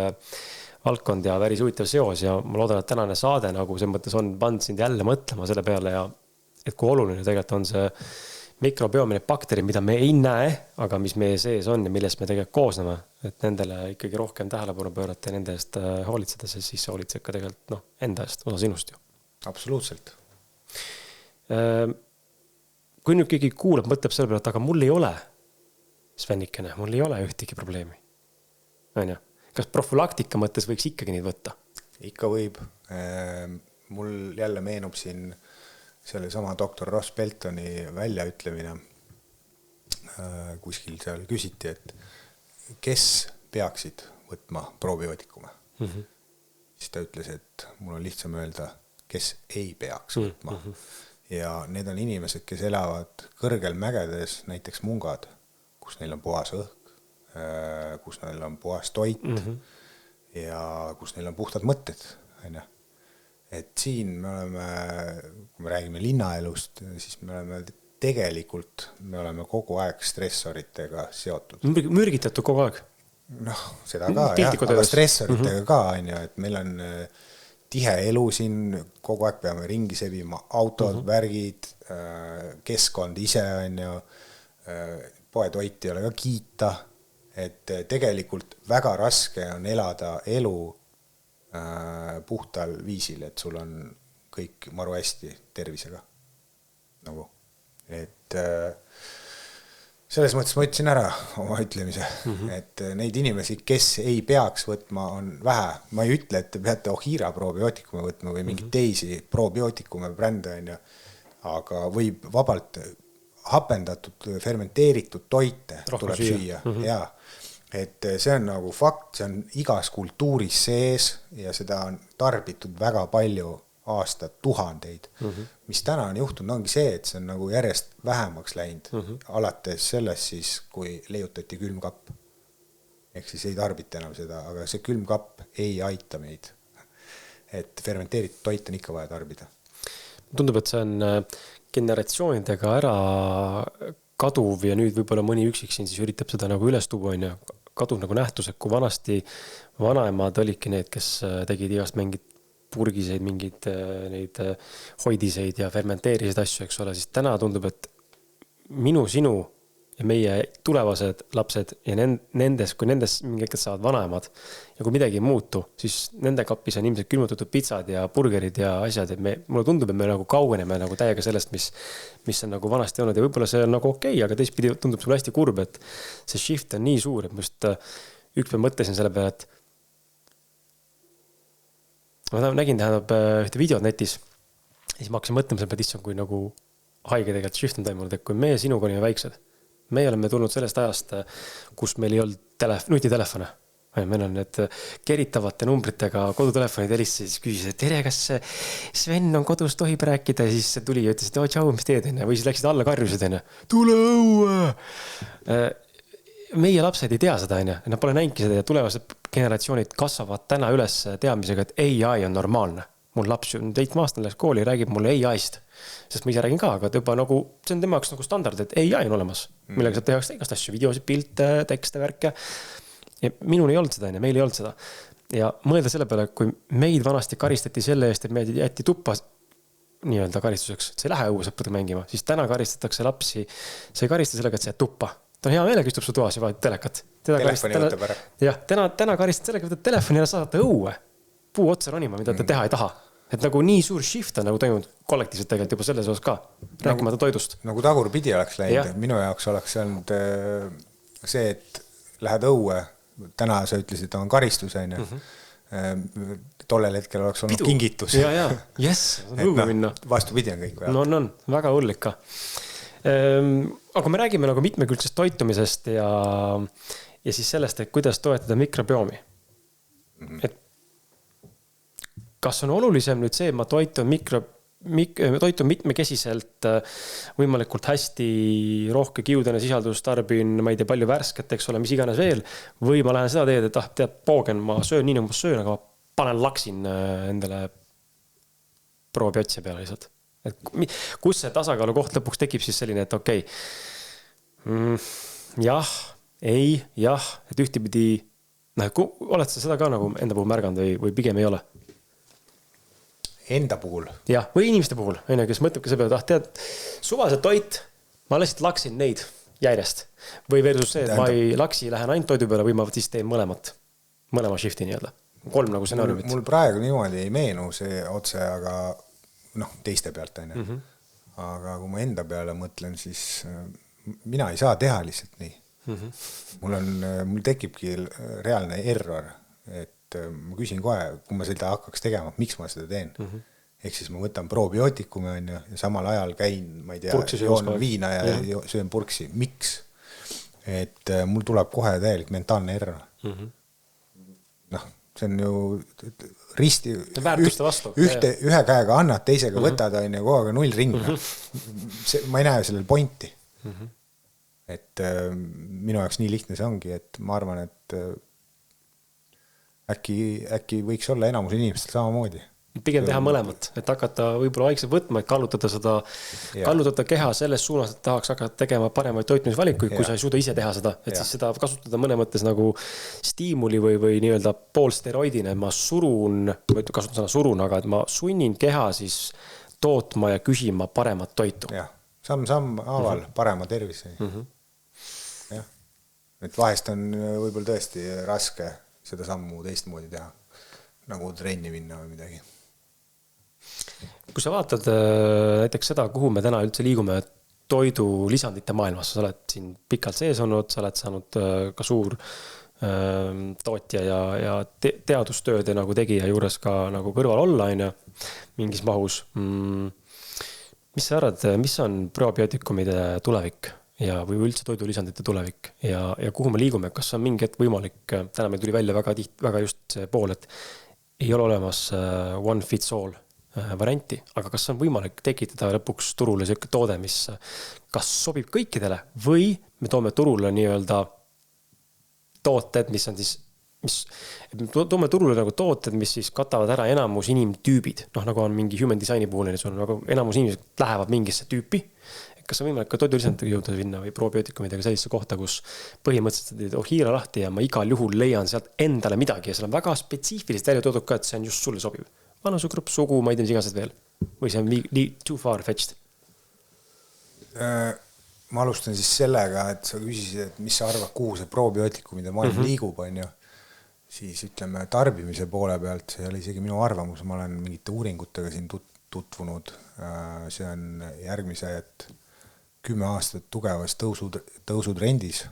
valdkond ja päris huvitav seos ja ma loodan, et tänane saade nagu see mõttes on pannud sind jälle mõtlema selle peale ja et kui oluline tegelikult on see mikrobioomi bakterid, mida me ei näe, aga mis meie sees on ja millest me tegelikult koosneme, et nendele ikkagi rohkem tähelepanu pöörata ja nende eest hoolitseda, siis hoolitsed ka tegelikult enda eest, osa sinust ju. Absoluutselt. Kui nüüd keegi kuulab, mõtleb selle peale, et aga mul ei ole Svenikene, mul ei ole ühtegi probleemi. Kas profülaktika mõttes võiks ikkagi neid võtta? Ikka võib. Mul jälle meenub siin selle sama doktor Ross Beltoni väljaütlemine. Kuskil seal küsiti, et kes peaksid võtma probiootikume. Siis ta ütles, et mul on lihtsam öelda, kes ei peaks võtma. Ja need on inimesed, kes elavad kõrgel mägedes, näiteks mungad, kus neil on puhas õhk, kus neil on puhas toit ja kus neil on puhtad mõtted. Et siin me oleme, kui me räägime linnaelust, siis me oleme kogu aeg stressoritega seotud. Mürgitatud kogu aeg? Seda ka, jah, aga stressoritega ka, et meil on tihe elu siin, kogu aeg peame ringi sebima, autod, värgid, keskkond ise, poetoit ei ole ka kiita, et tegelikult väga raske on elada elu puhtal viisil, et sul on kõik maru hästi tervisega. Et selles mõttes ma ütlesin ära oma ütlemise, et neid inimesi, kes ei peaks võtma, on vähe. Ma ei ütle, et te peate Ohira probiootikume võtma või mingid teisi probiootikume brände, aga võib vabalt hapendatud, fermenteeritud toite tuleb süüa. Jaa. Et see on nagu fakt, see on igas kultuuris sees ja seda on tarbitud väga palju aastad, tuhandeid. Mis täna on juhtunud, ongi see, et see on nagu järjest vähemaks läinud. Alates sellest siis, kui leiutati külmkapp. Ehk siis ei tarbita enam seda, aga see külmkapp ei aita meid. Et fermenteeritud toit on ikka vaja tarbida. Tundub, et see on generatsioonidega ära kaduv ja nüüd võib-olla mõni üksik siin siis üritab seda nagu üles tuua, kaduv nagu nähtus, et kui vanasti vanaemad olidki need, kes tegid igast mingid purgiseid, mingid neid hoidiseid ja fermenteeriseid asju, eks ole, siis täna tundub, et sinu ja meie tulevased lapsed ja nendes, kui nendes mingi hetkel saavad vanaemad ja kui midagi ei muutu, siis nende kapis on ilmselt külmutatud pitsad ja burgerid ja asjad, et mulle tundub, et me nagu kaugeneme nagu täiega sellest, mis on nagu vanasti olnud ja võib-olla see on nagu okei, aga teistpidi tundub sulle hästi kurb, et see shift on nii suur, et ma just ükspäev mõtlesin selle peale, et ma nägin ühte videot netis ja siis ma hakkasin mõtlema selle peale, kui nagu haige tegelikult shift on toimunud, et kui meie sinuga olime väiksed, meie oleme tulnud sellest ajast, kus meil ei olnud nutitelefone. meil on need keritavate numbritega kodutelefonid helistasid, siis küsisid, et tere, kas Sven on kodus, tohib rääkida, ja siis tuli ja ütles, et tšau, mis teed, või siis läksid alla karjusid, tule õue. Meie lapsed ei tea seda, nad pole näinki seda ja tulevased generatsioonid kasvavad täna üles teadmisega, et AI on normaalne. Mul laps 7-aastane läks kooli ja räägib mulle AI-st, sest ma ise räägin ka, aga juba nagu, see on tema jaoks nagu standard, et AI on olemas, millega saab tehakse igast asju, videosid, pilte, tekste, värke. Ja minul ei olnud seda, meil ei olnud seda. Ja mõelda selle peale, kui meid vanasti karistati selle eest, et meid jäeti tuppa nii-öelda karistuseks, et see ei lähe õuesõpradega mängima, siis täna karistatakse lapsi, see ei karista sellega, et see jääb tuppa. Ta on hea meelega istub su toas ja vaadib telekat. Telefoni võtab ära. Jah, täna karistad sellega, võtad telefoni ja saadate õue. Puu otsa ronima, mida ta teha ei taha. Et nagu nii suur shift on nagu toimunud kollektiivselt tegelikult juba selles osas ka. Rääkimata toidust. Nagu tagurpidi oleks läinud. Minu jaoks oleks olnud see, et lähed õue. Täna sa ütlesid, et on karistus. Tollel hetkel oleks olnud kingitus. Ja, yes, on õue minna. Vastupidi on kõik. On, väga hullik ka. Aga me räägime nagu mitmekülgsest toitumisest ja siis sellest, et kuidas toetada mikrobiomi. Et kas on olulisem nüüd see, et ma toitun mitmekesiselt võimalikult hästi rohke kiudene sisaldus, tarbin, ma ei tea, palju värsket, eks ole, mis iganes veel, või ma lähen seda teed, et tead, poogen, ma söön nii nagu ma söön, aga ma panen laksin endale probiotsia peale lihtsalt. Et kus see tasakaalu koht lõpuks tekib siis selline, et okei, jah, et ühtipidi, oled sa seda ka nagu enda puhul märganud või pigem ei ole? Enda puhul? Jah, või inimeste puhul, kes mõtlebki selle peale, tead, suvaselt toit, ma lihtsalt laksin neid järjest. Või versus see, et ma ei laksi, lähen ainult toidu peale või ma siis teen mõlema shifti nii-öelda. 3 nagu stsenaariumit. Mul praegu niimoodi ei meenu see otse, aga teiste pealt on. Aga kui ma enda peale mõtlen, siis mina ei saa teha lihtsalt nii. Mul tekibki reaalne error, et ma küsin kohe, kui ma seda hakkaks tegema, miks ma seda teen. Ehk siis ma võtan probiootikume ja samal ajal käin, ma ei tea, joon viina ja söön purksi. Miks? Et mul tuleb kohe täielik mentaalne error. See on ju risti ühe käega annad, teisega võtad ja kogu aeg 0 ring. Ma ei näe sellel pointi. Et minu jaoks nii lihtne see ongi, et ma arvan, et äkki võiks olla enamus inimestel samamoodi. Pigem teha mõlemat, et hakata võib-olla vaikselt võtma, et kallutada keha selles suunas, et tahaks hakata tegema paremaid toitumisvalikuid, kui sa ei suuda ise teha seda, et siis seda kasutada mõne mõttes nagu stiimuli või nii-öelda poolsteroidine, ma kasutan sõna surun, aga et ma sunnin keha siis tootma ja küsima paremat toitu. Jah, samm haaval parema tervise. Jah, et vahest on võib-olla tõesti raske seda sammu teistmoodi teha, nagu trenni minna või midagi. Kui sa vaatad näiteks seda, kuhu me täna üldse liigume toidu lisandite maailmas, sa oled siin pikalt sees olnud, sa oled saanud ka suur tootja ja teadustööde nagu tegija juures ka nagu kõrval olla mingis mahus. Mis sa arvad, mis on probiootikumide tulevik või üldse toidulisandite tulevik ja kuhu me liigume, kas on mingi hetk võimalik, täna meil tuli välja väga just see pool, et ei ole olemas one fits all varianti, aga kas on võimalik tekitada lõpuks turule selline toode, mis kas sobib kõikidele või me toome turule nii-öelda tooted, mis on siis, toome turule nagu tooted, mis siis katavad ära enamus inimtüübid, nagu on mingi human designi puhul, nagu enamus inimesed lähevad mingisse tüüpi, kas on võimalik ka toidulisanditega jõuda vinna või probiootikumidega sellisesse kohta, kus põhimõtteliselt teed hiira lahti ja ma igal juhul leian sealt endale midagi ja seal on väga spetsiifiliselt välja toodud ka, et see on just sulle sobiv. Vanusugrupp, sugu, ma ei tea, mis iganes veel. Või see on too far fetched? Ma alustan siis sellega, et sa küsisid, et mis sa arvad, kuhu see probiootikumide maailm liigub, on ju. Siis ütleme tarbimise poole pealt, see oli isegi minu arvamus, ma olen mingite uuringutega siin tutvunud. See on järgmised 10 aastat tugevas tõusutrendis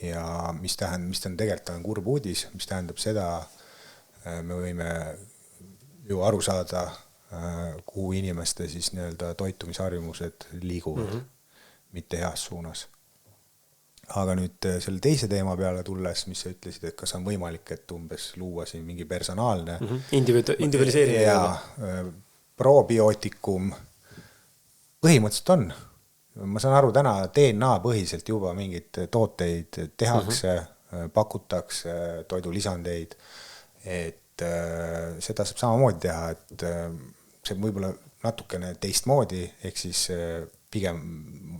ja mis on tegelikult on kurb uudis, mis tähendab seda, me võime ju aru saada, kuhu inimeste siis nii-öelda toitumisharjumused liiguvad, mitte heas suunas. aga nüüd selle teise teema peale tulles, mis sa ütlesid, et kas on võimalik, et umbes luua siin mingi personaalne individualiseerimine ja probiootikum põhimõtteliselt on. Ma saan aru, täna DNA põhiselt juba mingid tooteid tehakse, pakutakse toidulisandeid, et seda saab samamoodi teha, et see võib-olla natukene teistmoodi, ehk siis pigem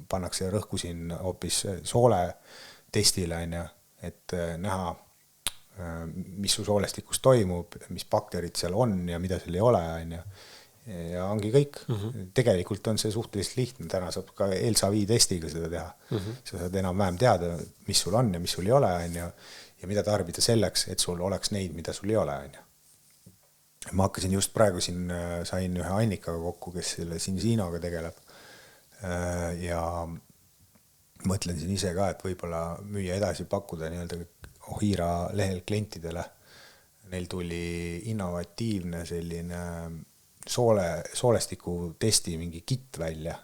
pannakse rõhku siin hoopis soole testile, et näha, mis su soolestikus toimub, mis bakterid seal on ja mida seal ei ole, ja ongi kõik. Tegelikult on see suhteliselt lihtne, täna saab ka ELSA-V testiga seda teha. Sa saad enam-vähem teada, mis sul on ja mis sul ei ole, ja mida tarbida selleks, et sul oleks neid, mida sul ei ole. Ma hakkasin just praegu siin, sain ühe Annikaga kokku, kes selle Sinsinoga tegeleb. Ja mõtlen siin ise ka, et võib-olla müüa edasi pakkuda nii-öelda Ohira lehel klientidele. Neil tuli innovatiivne selline soolestiku testi mingi kit välja.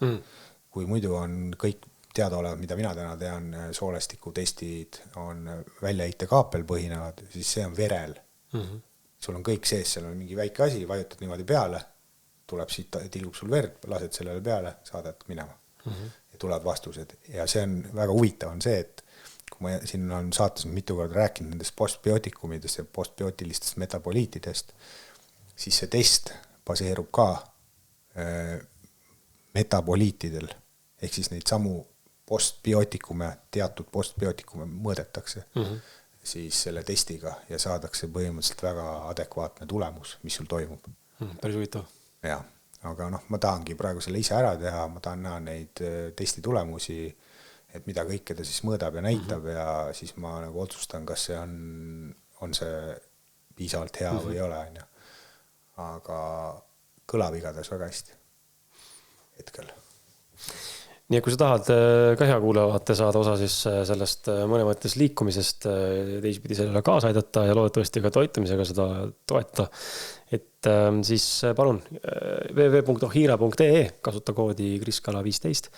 Kui muidu on kõik teadaolevad, mida mina täna tean, soolestiku testid on väljaheite kaapel põhinevad, siis see on verel. Sul on kõik sees, seal on mingi väike asi, vajutad niimoodi peale, tuleb siit, tilgub sul verd, lased sellele peale, saadad minema. Ja tulevad vastused. Ja see on väga huvitav on see, et kui ma siin on saates mitu korda rääkinud nendest postbiootikumidest ja postbiootilistest metaboliitidest, siis see test baseerub ka metaboliitidel, ehk siis neid samu postbiootikume, teatud postbiootikume mõõdetakse siis selle testiga ja saadakse põhimõtteliselt väga adekvaatne tulemus, mis sul toimub. Päris huvitav. Ja, aga ma tahangi praegu selle ise ära teha, ma tahan näha neid testi tulemusi, et mida kõike ta siis mõõdab ja näitab ja siis ma nagu otsustan, kas see on see piisavalt hea või ei ole. Aga kõlab igatahes väga hästi hetkel. Nii, kui sa tahad ka hea kuulavaate saada osa siis sellest mõne mõttes liikumisest, teisipidi sellele kaasa aidata ja loodetavasti ka toitumisega seda toetada, et siis palun www.ohira.ee, kasuta koodi kriskala15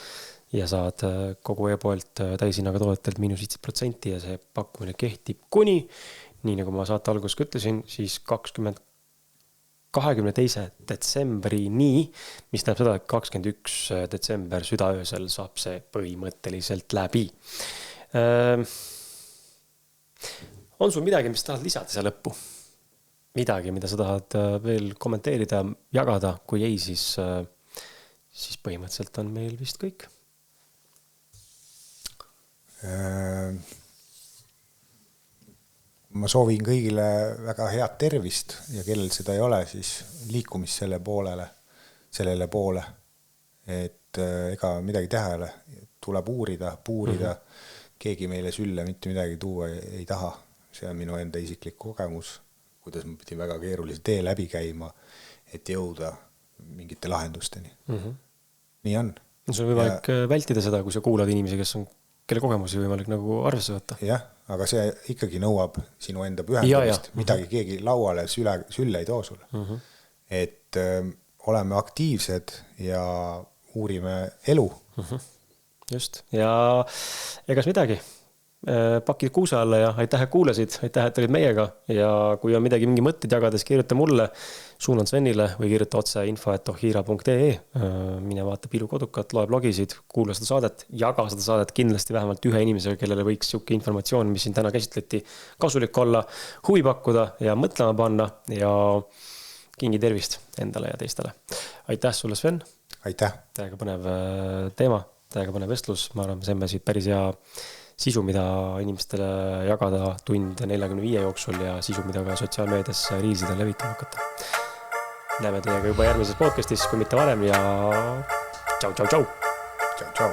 ja saad kogu e-poelt täishinnaga toodetelt -15% ja see pakkumine kehtib kuni, nii nagu ma saate alguses ütlesin, siis 22. detsembrini, mis tähendab seda, et 21. detsember südaöösel saab see põhimõtteliselt läbi. On sul midagi, mis tahad lisada siia lõppu? Midagi, mida sa tahad veel kommenteerida, jagada, kui ei, siis põhimõtteliselt on meil vist kõik. Ma soovin kõigile väga head tervist ja kellel seda ei ole, siis liikumist sellele poole, et ega midagi teha ei ole, tuleb puurida, keegi meile sülle mitte midagi tuua ei taha. See on minu enda isiklik kogemus, kuidas ma pidin väga keerulise tee läbi käima, et jõuda mingite lahendusteni. Nii on. Sul on võimalik vältida seda, kui sa kuulad inimesi, kelle kogemusi võimalik nagu arvesse võtta. Jah, aga see ikkagi nõuab sinu enda pühendamist, midagi keegi lauale sülle ei too sulle. Et oleme aktiivsed ja uurime elu. Just, ja egas midagi. Pakid kuusa alla ja aitäh, et kuulasid, aitäh, et olid meiega ja kui on midagi, mingi mõtted jagades, kirjuta mulle, suunan Svenile või kirjuta otse info@ohira.ee, mine vaata Pilu kodukat, loe blogisid, kuula seda saadet, jaga seda saadet kindlasti vähemalt ühe inimesega, kellele võiks siuke informatsioon, mis siin täna käsitleti, kasulik olla, huvi pakkuda ja mõtlema panna ja kingi tervist endale ja teistele. Aitäh sulle, Sven. Aitäh. Täiega põnev teema, täiega põnev vestlus, ma arvan, saime siit päris hea sisu, mida inimestele jagada tund 45 jooksul ja sisu, mida ka sotsiaalmeedias riilsida levitama hakata. Näeme teiega juba järgmises podcastis, kui mitte varem ja tšau. Tšau.